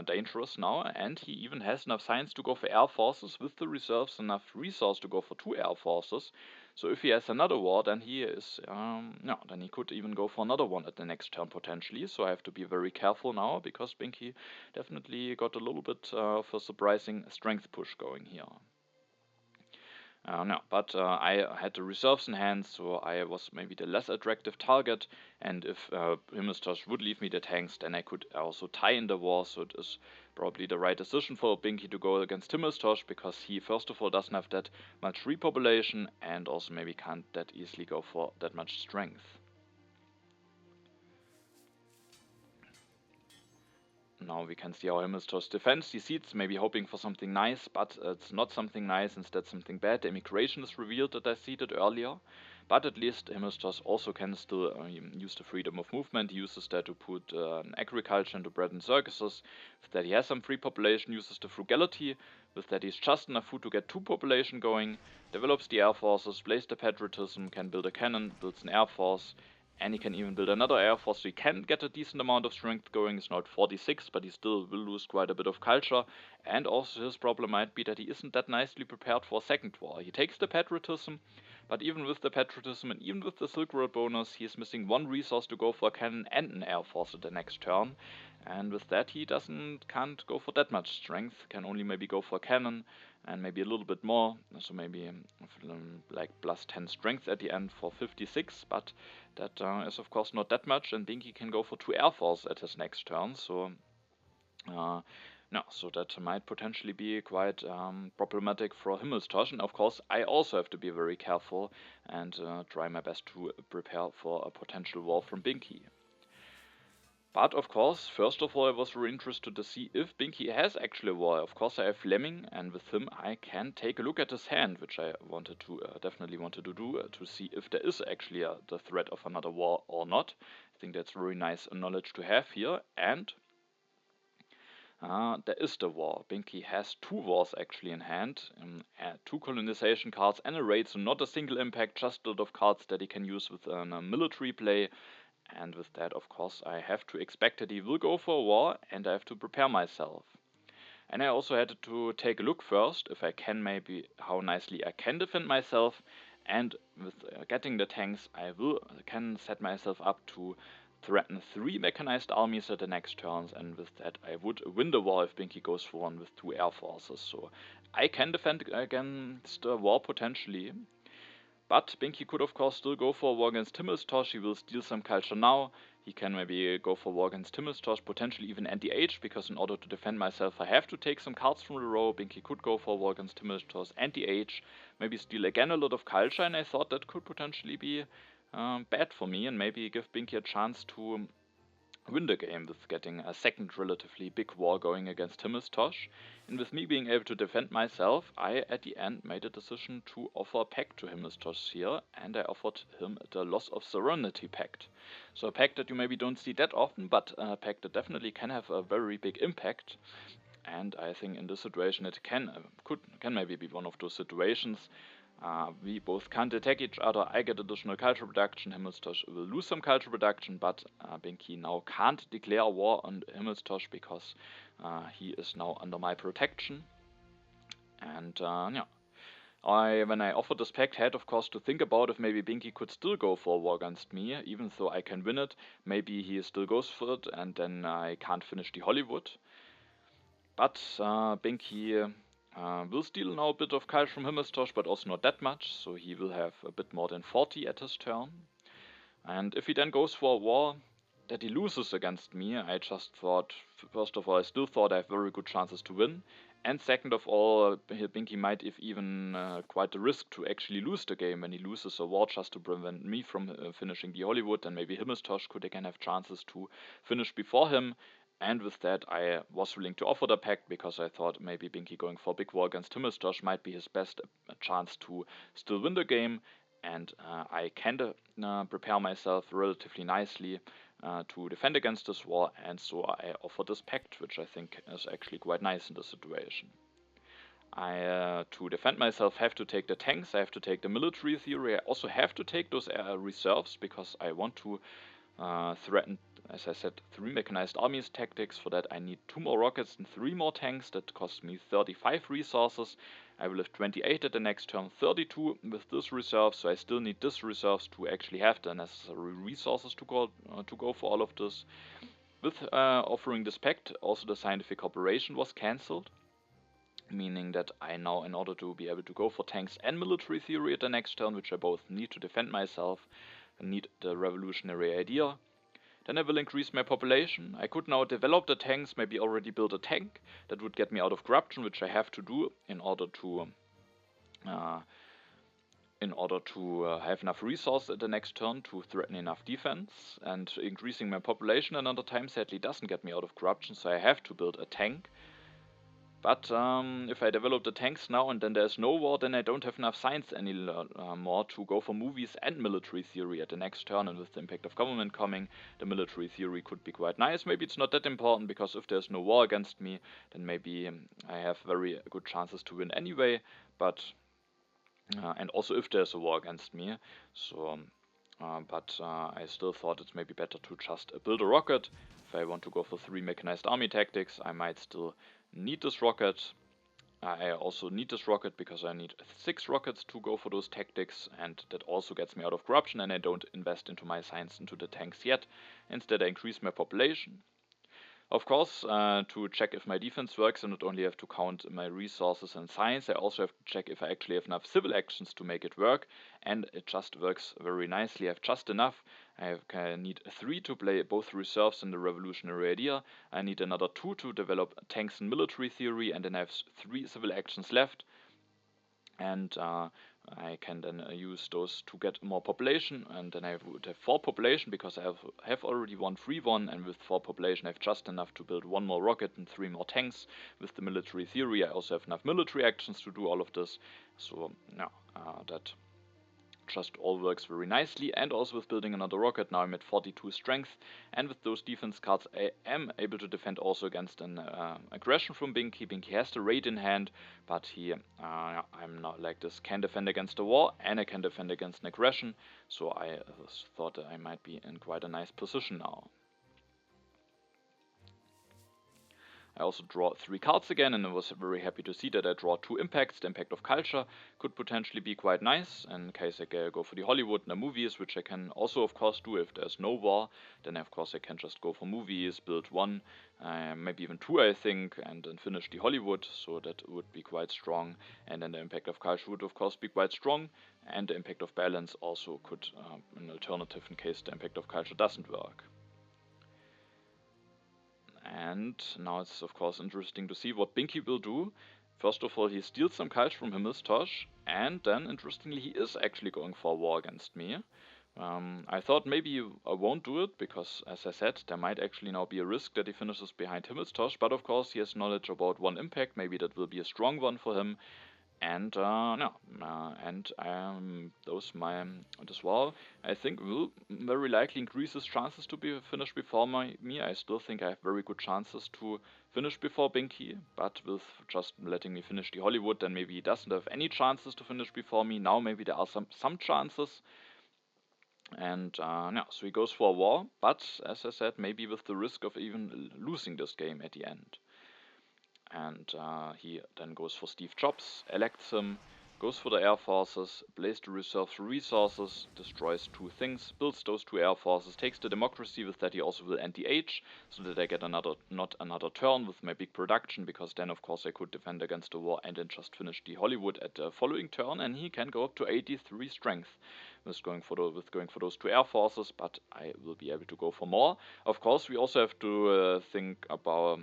dangerous now, and he even has enough science to go for air forces with the reserves, enough resource to go for 2 air forces. So if he has another war, then he is, then he could even go for another one at the next turn potentially. So I have to be very careful now, because Binki definitely got a little bit of a surprising strength push going here. No, but I had the reserves in hand, so I was maybe the less attractive target, and if Himmelstosh would leave me the tanks, then I could also tie in the war, so it is probably the right decision for Binki to go against Himmelstosh, because he first of all doesn't have that much repopulation, and also maybe can't that easily go for that much strength. Now we can see how Himmelstosh defends. He seeds, maybe hoping for something nice, but it's not something nice, instead something bad. The immigration is revealed that I seeded earlier, but at least Himmelstosh also can still use the freedom of movement. He uses that to put agriculture into bread and circuses. With that he has some free population, uses the frugality. With that he's just enough food to get 2 population going, develops the air forces, plays the patriotism, can build a cannon, builds an air force, and he can even build another air force, so he can get a decent amount of strength going. He's now at 46, but he still will lose quite a bit of culture. And also his problem might be that he isn't that nicely prepared for a second war. He takes the patriotism, but even with the patriotism and even with the Silk Road bonus, he is missing 1 resource to go for a cannon and an air force at the next turn. And with that he can't go for that much strength, can only maybe go for a cannon and maybe a little bit more, so maybe like plus 10 strength at the end for 56, but that is of course not that much, and Binki can go for 2 air force at his next turn, so no, so that might potentially be quite problematic for Himmelstosh, and of course I also have to be very careful and try my best to prepare for a potential war from Binki. But of course, first of all, I was very interested to see if Binki has actually a war. Of course, I have Fleming, and with him I can take a look at his hand, which I wanted to definitely wanted to do to see if there is actually the threat of another war or not. I think that's very nice knowledge to have here. And there is the war. Binki has 2 wars actually in hand, 2 colonization cards and a raid, so not a single impact, just a lot of cards that he can use with a military play. And with that, of course, I have to expect that he will go for a war, and I have to prepare myself. And I also had to take a look first, if I can maybe, how nicely I can defend myself, and with getting the tanks, I can set myself up to threaten 3 mechanized armies at the next turns, and with that I would win the war if Binki goes for one with 2 air forces. So I can defend against a war potentially. But Binki could of course still go for a war against Himmelstosh. He will steal some culture now. He can maybe go for a war against Himmelstosh, potentially even end the age, because in order to defend myself I have to take some cards from the row. Binki could go for a war against Himmelstosh, end the age, maybe steal again a lot of culture, and I thought that could potentially be bad for me, and maybe give Binki a chance to win the game with getting a second relatively big war going against Himmelstosh. And with me being able to defend myself, I at the end made a decision to offer a pact to Himmelstosh here, and I offered him the Loss of Sovereignty pact. So a pact that you maybe don't see that often, but a pact that definitely can have a very big impact. And I think in this situation it can maybe be one of those situations. We both can't attack each other. I get additional culture production. Himmelstosh will lose some culture production, but Binki now can't declare war on Himmelstosh because he is now under my protection. And yeah, when I offered this pact, had of course to think about if maybe Binki could still go for a war against me, even though I can win it. Maybe he still goes for it, and then I can't finish the Hollywood. But Binki will steal now a bit of culture from Himmelstosh, but also not that much, so he will have a bit more than 40 at his turn. And if he then goes for a war that he loses against me, I just thought, first of all, I still thought I have very good chances to win. And second of all, Binki might have even quite a risk to actually lose the game when he loses a war just to prevent me from finishing the Hollywood, and maybe Himmelstosh could again have chances to finish before him. And with that, I was willing to offer the pact because I thought maybe Binki going for a big war against Himmelstosh might be his best chance to still win the game. And I can prepare myself relatively nicely to defend against this war, and so I offer this pact, which I think is actually quite nice in this situation. I, to defend myself, have to take the tanks, I have to take the military theory, I also have to take those reserves because I want to threaten, as I said, 3 mechanized armies tactics. For that I need 2 more rockets and 3 more tanks. That costs me 35 resources. I will have 28 at the next turn, 32 with this reserve, so I still need this reserves to actually have the necessary resources to go for all of this. With offering this pact, also the scientific operation was cancelled, meaning that I now, in order to be able to go for tanks and military theory at the next turn, which I both need to defend myself, need the revolutionary idea. Then I will increase my population. I could now develop the tanks, maybe already build a tank that would get me out of corruption, which I have to do in order to have enough resource at the next turn to threaten enough defense. And increasing my population another time sadly doesn't get me out of corruption, so I have to build a tank. But if I develop the tanks now and then there's no war, then I don't have enough science more to go for movies and military theory at the next turn. And with the impact of government coming, the military theory could be quite nice. Maybe it's not that important because if there's no war against me, then maybe I have very good chances to win anyway. But and also if there's a war against me, so. I still thought it's maybe better to just build a rocket. If I want to go for 3 mechanized army tactics, I might still need this rocket. I also need this rocket because I need 6 rockets to go for those tactics, and that also gets me out of corruption, and I don't invest into my science into the tanks yet. Instead I increase my population. Of course, to check if my defense works, I not only have to count my resources and science, I also have to check if I actually have enough civil actions to make it work, and it just works very nicely. I have just enough. I need 3 to play both reserves and the revolutionary idea. I need another 2 to develop tanks and military theory, and then I have 3 civil actions left. And I can then use those to get more population, and then I would have 4 population because I have already one free one, and with 4 population I have just enough to build 1 more rocket and 3 more tanks. With the military theory I also have enough military actions to do all of this, so yeah, that just all works very nicely. And also with building another rocket, now I'm at 42 strength, and with those defense cards I am able to defend also against an aggression from Binki. Binki has the raid in hand, but I'm not like this, can defend against a war and I can defend against an aggression, so I thought that I might be in quite a nice position now. I also draw 3 cards again, and I was very happy to see that I draw 2 impacts. The impact of culture could potentially be quite nice in case I go for the Hollywood and the movies, which I can also of course do if there's no war. Then of course I can just go for movies, build 1, maybe even 2 I think, and then finish the Hollywood, so that would be quite strong. And then the impact of culture would of course be quite strong, and the impact of balance also could an alternative in case the impact of culture doesn't work. And now it's of course interesting to see what Binki will do. First of all, he steals some culture from Himmelstosh, and then interestingly he is actually going for a war against me, I thought maybe I won't do it because, as I said, there might actually now be a risk that he finishes behind Himmelstosh, but of course he has knowledge about one impact, maybe that will be a strong one for him, and no, and those my as well. I think will very likely increase his chances to be finished before me. I still think I have very good chances to finish before Binky, but with just letting me finish the Hollywood, then maybe he doesn't have any chances to finish before me. Now maybe there are some chances. And yeah, so he goes for a war, but as I said, maybe with the risk of even losing this game at the end. And he then goes for Steve Jobs, elects him, goes for the Air Forces, plays the reserve resources, destroys two things, builds those two Air Forces, takes the democracy. With that he also will end the age, so that I get not another turn with my big production, because then of course I could defend against the war and then just finish the Hollywood at the following turn, and he can go up to 83 strength with going for those two Air Forces, but I will be able to go for more. Of course, we also have to think about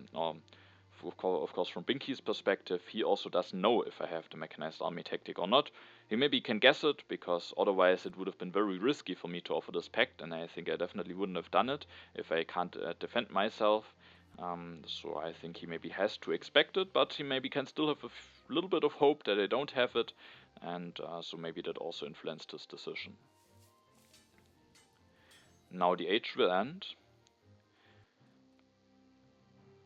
of course, from Binky's perspective, he also doesn't know if I have the mechanized army tactic or not. He maybe can guess it, because otherwise it would have been very risky for me to offer this pact, and I think I definitely wouldn't have done it if I can't defend myself. So I think he maybe has to expect it, but he maybe can still have a little bit of hope that I don't have it, and so maybe that also influenced his decision. Now the age will end,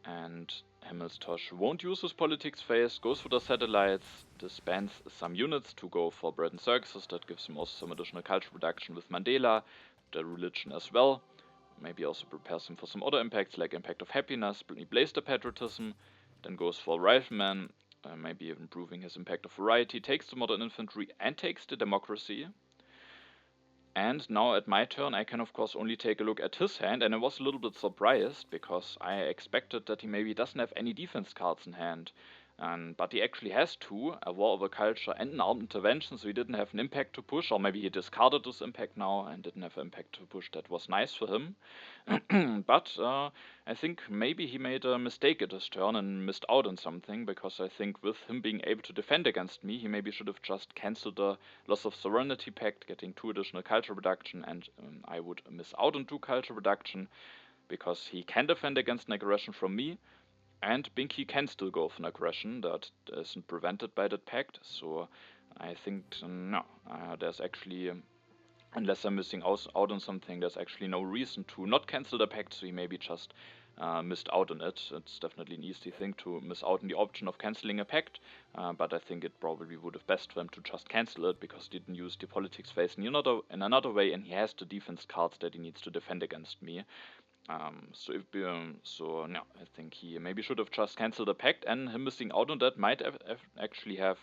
and Himmelstosh won't use his politics phase, goes for the satellites, disbands some units to go for bread and circuses. That gives him also some additional culture production with Mandela, the religion as well. Maybe also prepares him for some other impacts, like impact of happiness. He plays the patriotism, then goes for rifleman, maybe improving his impact of variety, takes the modern infantry and takes the democracy. And now at my turn, I can of course only take a look at his hand, and I was a little bit surprised because I expected that he maybe doesn't have any defense cards in hand. But he actually has two, a War over Culture and an Armed Intervention, so he didn't have an impact to push, or maybe he discarded this impact now and didn't have an impact to push. That was nice for him. But I think maybe he made a mistake at his turn and missed out on something, because I think with him being able to defend against me, he maybe should have just cancelled the Loss of Sovereignty Pact, getting 2 additional culture reduction, and I would miss out on 2 culture reduction, because he can defend against an aggression from me, and Binky can still go for an aggression that isn't prevented by that pact. So I think no, there's actually, unless I'm missing out on something, there's actually no reason to not cancel the pact. So he maybe just missed out on it. It's definitely an easy thing to miss out on the option of canceling a pact, but I think it probably would have best for him to just cancel it, because he didn't use the politics phase in another way, and he has the defense cards that he needs to defend against me. So no, I think he maybe should have just cancelled the pact, and him missing out on that might actually have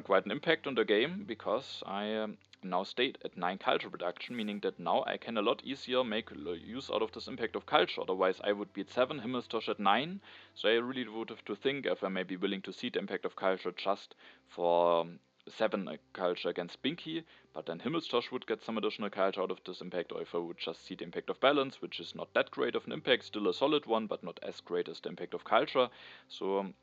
quite an impact on the game, because I now stayed at 9 culture production, meaning that now I can a lot easier make use out of this impact of culture. Otherwise I would be at 7, Himmelstosh at 9, so I really would have to think if I may be willing to cede the impact of culture just for 7 culture against Binky, but then Himmelstosh would get some additional culture out of this impact, or if I would just see the impact of balance, which is not that great of an impact, still a solid one, but not as great as the impact of culture. So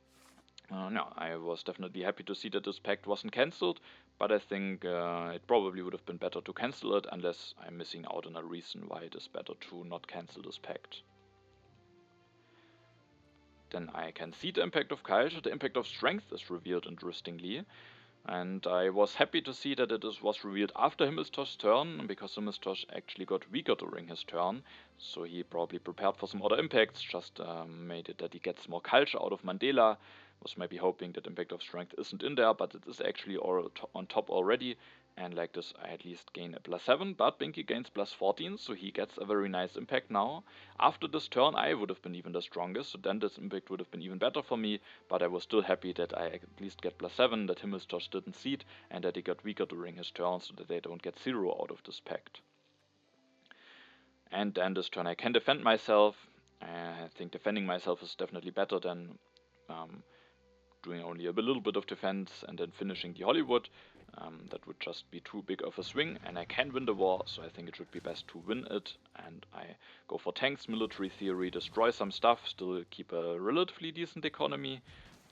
no, I was definitely happy to see that this pact wasn't cancelled, but I think it probably would have been better to cancel it, unless I'm missing out on a reason why it is better to not cancel this pact. Then I can see the impact of culture. The impact of strength is revealed, interestingly. And I was happy to see that it was revealed after Himmelstosh's turn, because Himmelstosh actually got weaker during his turn. So he probably prepared for some other impacts, just made it that he gets more culture out of Mandela. Was maybe hoping that impact of strength isn't in there, but it is actually all on top already. And like this, I at least gain a +7, but Binky gains +14, so he gets a very nice impact now. After this turn, I would have been even the strongest, so then this impact would have been even better for me, but I was still happy that I at least get +7, that Himmelstosh didn't cede, and that he got weaker during his turn, so that they don't get 0 out of this pact. And then this turn I can defend myself. I think defending myself is definitely better than doing only a little bit of defense and then finishing the Hollywood. That would just be too big of a swing, and I can win the war, so I think it should be best to win it. And I go for tanks, military theory, destroy some stuff, still keep a relatively decent economy,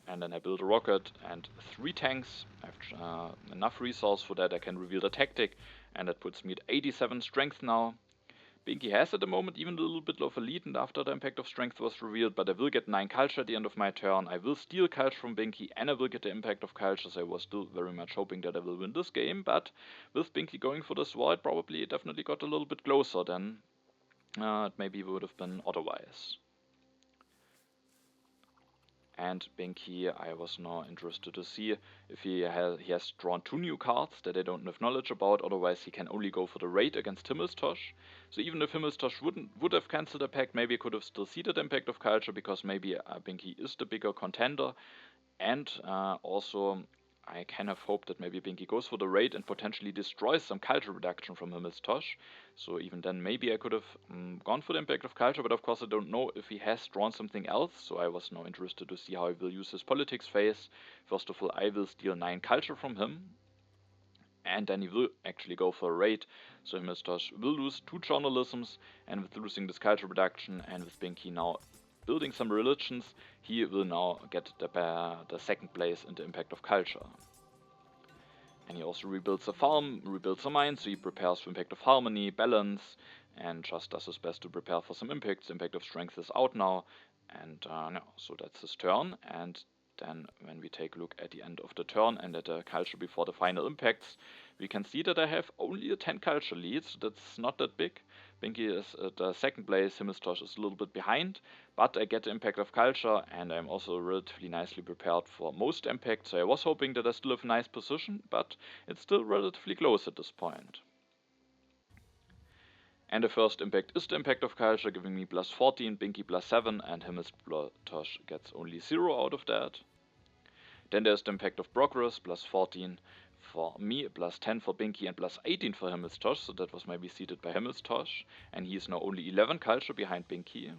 and then I build a rocket and 3 tanks. I have enough resource for that. I can reveal the tactic, and that puts me at 87 strength now. Binki has at the moment even a little bit of a lead, and after the impact of strength was revealed, but I will get 9 culture at the end of my turn. I will steal culture from Binki, and I will get the impact of culture, so I was still very much hoping that I will win this game, but with Binki going for this war, it probably definitely got a little bit closer than it maybe would have been otherwise. And Binki, I was now interested to see if he has drawn 2 new cards that I don't have knowledge about, otherwise he can only go for the raid against Himmelstosh. So even if Himmelstosh would have cancelled the pact, maybe I could have still seen the impact of culture, because maybe Binki is the bigger contender. And also I kind of hope that maybe Binki goes for the raid and potentially destroys some culture reduction from Himmelstosh. So even then maybe I could have gone for the impact of culture, but of course I don't know if he has drawn something else, so I was now interested to see how he will use his politics phase. First of all, I will steal 9 culture from him, and then he will actually go for a raid. So Himmelstosh will lose 2 journalisms, and with losing this culture reduction and with Binki now building some religions, he will now get the second place in the impact of culture. And he also rebuilds a farm, rebuilds a mine, so he prepares for impact of harmony, balance, and just does his best to prepare for some impacts. The impact of strength is out now, and so that's his turn. And then when we take a look at the end of the turn and at the culture before the final impacts, we can see that I have only a 10 culture lead, so that's not that big. Binki is at the second place, Himmelstosh is a little bit behind, but I get the impact of culture, and I'm also relatively nicely prepared for most impacts, so I was hoping that I still have a nice position, but it's still relatively close at this point. And the first impact is the impact of culture, giving me plus 14, Binki plus 7, and Himmelstosh gets only 0 out of that. Then there's the impact of progress, plus 14 for me, plus 10 for Binki, and plus 18 for Himmelstosh, so that was maybe seeded by Himmelstosh, and he is now only 11 culture behind Binki.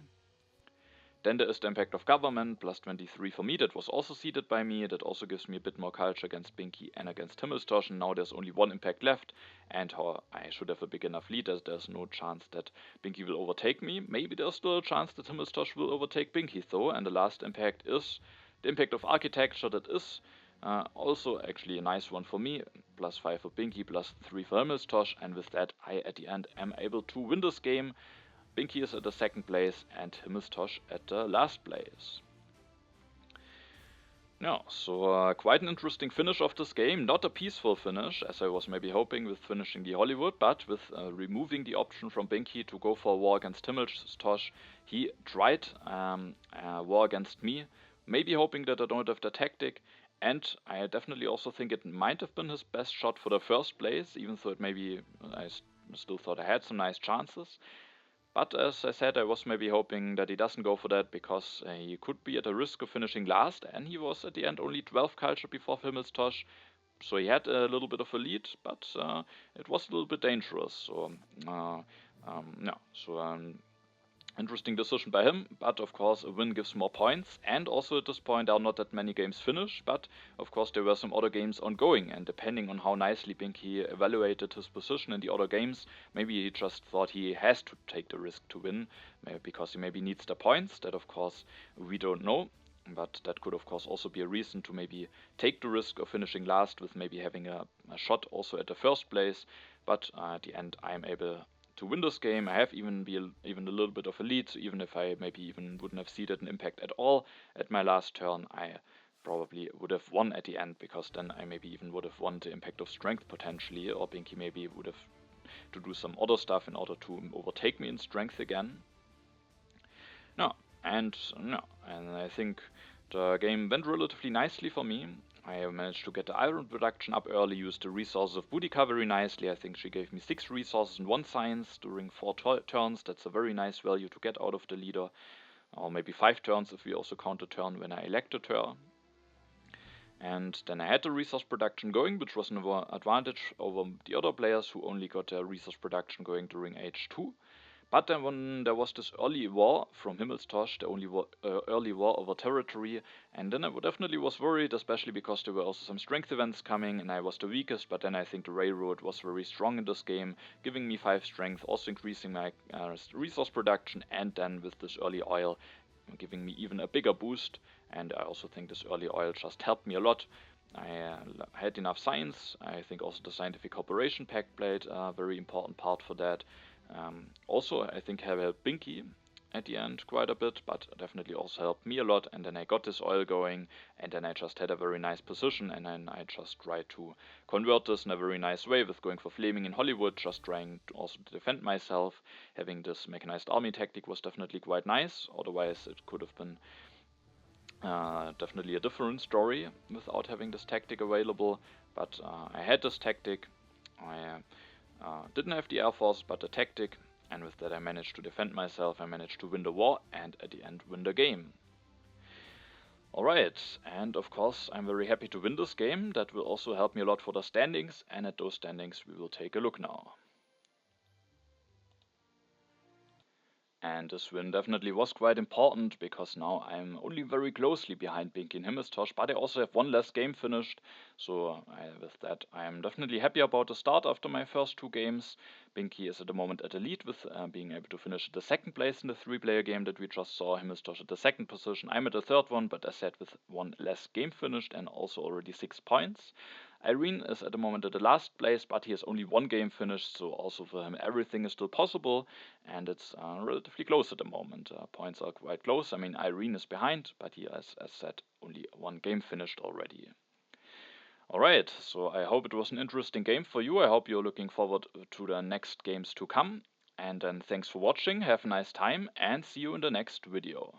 Then there is the impact of government, plus 23 for me, that was also seeded by me, that also gives me a bit more culture against Binki and against Himmelstosh, and now there's only 1 impact left, and I should have a big enough lead as there's no chance that Binki will overtake me. Maybe there's still a chance that Himmelstosh will overtake Binki though, and the last impact is the impact of architecture, that is also actually a nice one for me, plus 5 for Binki, plus 3 for Himmelstosh, and with that I at the end am able to win this game. Binki is at the second place and Himmelstosh at the last place. Yeah, so quite an interesting finish of this game. Not a peaceful finish, as I was maybe hoping with finishing the Hollywood, but with removing the option from Binki to go for a war against Himmelstosh, he tried a war against me, maybe hoping that I don't have the tactic, and I definitely also think it might have been his best shot for the first place, even though it maybe I still thought I had some nice chances. But as I said, I was maybe hoping that he doesn't go for that, because he could be at a risk of finishing last, and he was at the end only 12 culture before Himmelstosh, so he had a little bit of a lead, but it was a little bit dangerous. So interesting decision by him, but of course a win gives more points, and also at this point there are not that many games finished, but of course there were some other games ongoing, and depending on how nicely Binki evaluated his position in the other games, maybe he just thought he has to take the risk to win, because he maybe needs the points, that of course we don't know. But that could of course also be a reason to maybe take the risk of finishing last with maybe having a shot also at the first place, but at the end I am able to win this game. I have even a little bit of a lead, so even if I maybe even wouldn't have seeded an impact at all at my last turn, I probably would have won at the end, because then I maybe even would have won the impact of strength potentially, or Binki maybe would have to do some other stuff in order to overtake me in strength again. And I think the game went relatively nicely for me. I managed to get the iron production up early, used the resources of Boudica very nicely. I think she gave me 6 resources and 1 science during 4 turns. That's a very nice value to get out of the leader. Or maybe 5 turns if we also count a turn when I elected her. And then I had the resource production going, which was an advantage over the other players who only got their resource production going during Age 2. But then when there was this early war from Himmelstosh, the early war over territory, and then I definitely was worried, especially because there were also some strength events coming, and I was the weakest, but then I think the railroad was very strong in this game, giving me 5 strength, also increasing my resource production, and then with this early oil, giving me even a bigger boost, and I also think this early oil just helped me a lot. I had enough science. I think also the scientific cooperation pact played a very important part for that. Also, I think have helped Binky at the end quite a bit, but definitely also helped me a lot. And then I got this oil going, and then I just had a very nice position, and then I just tried to convert this in a very nice way with going for flaming in Hollywood, just trying to also defend myself. Having this mechanized army tactic was definitely quite nice, otherwise it could have been definitely a different story without having this tactic available, but I had this tactic. I didn't have the Air Force, but the tactic, and with that I managed to defend myself, I managed to win the war, and at the end win the game. Alright, and of course I'm very happy to win this game. That will also help me a lot for the standings, and at those standings we will take a look now. And this win definitely was quite important, because now I'm only very closely behind Binky and Himmelstosh, but I also have one less game finished, so with that I am definitely happy about the start after my first two games. Binky is at the moment at the lead with being able to finish at the second place in the 3-player game that we just saw. Himmelstosh at the second position. I'm at the third one, but as said, with one less game finished and also already 6 points. Irene is at the moment at the last place, but he has only one game finished, so also for him everything is still possible, and it's relatively close at the moment. Points are quite close. I mean, Irene is behind, but he has, as said, only one game finished already. Alright, so I hope it was an interesting game for you. I hope you're looking forward to the next games to come. And then thanks for watching, have a nice time, and see you in the next video.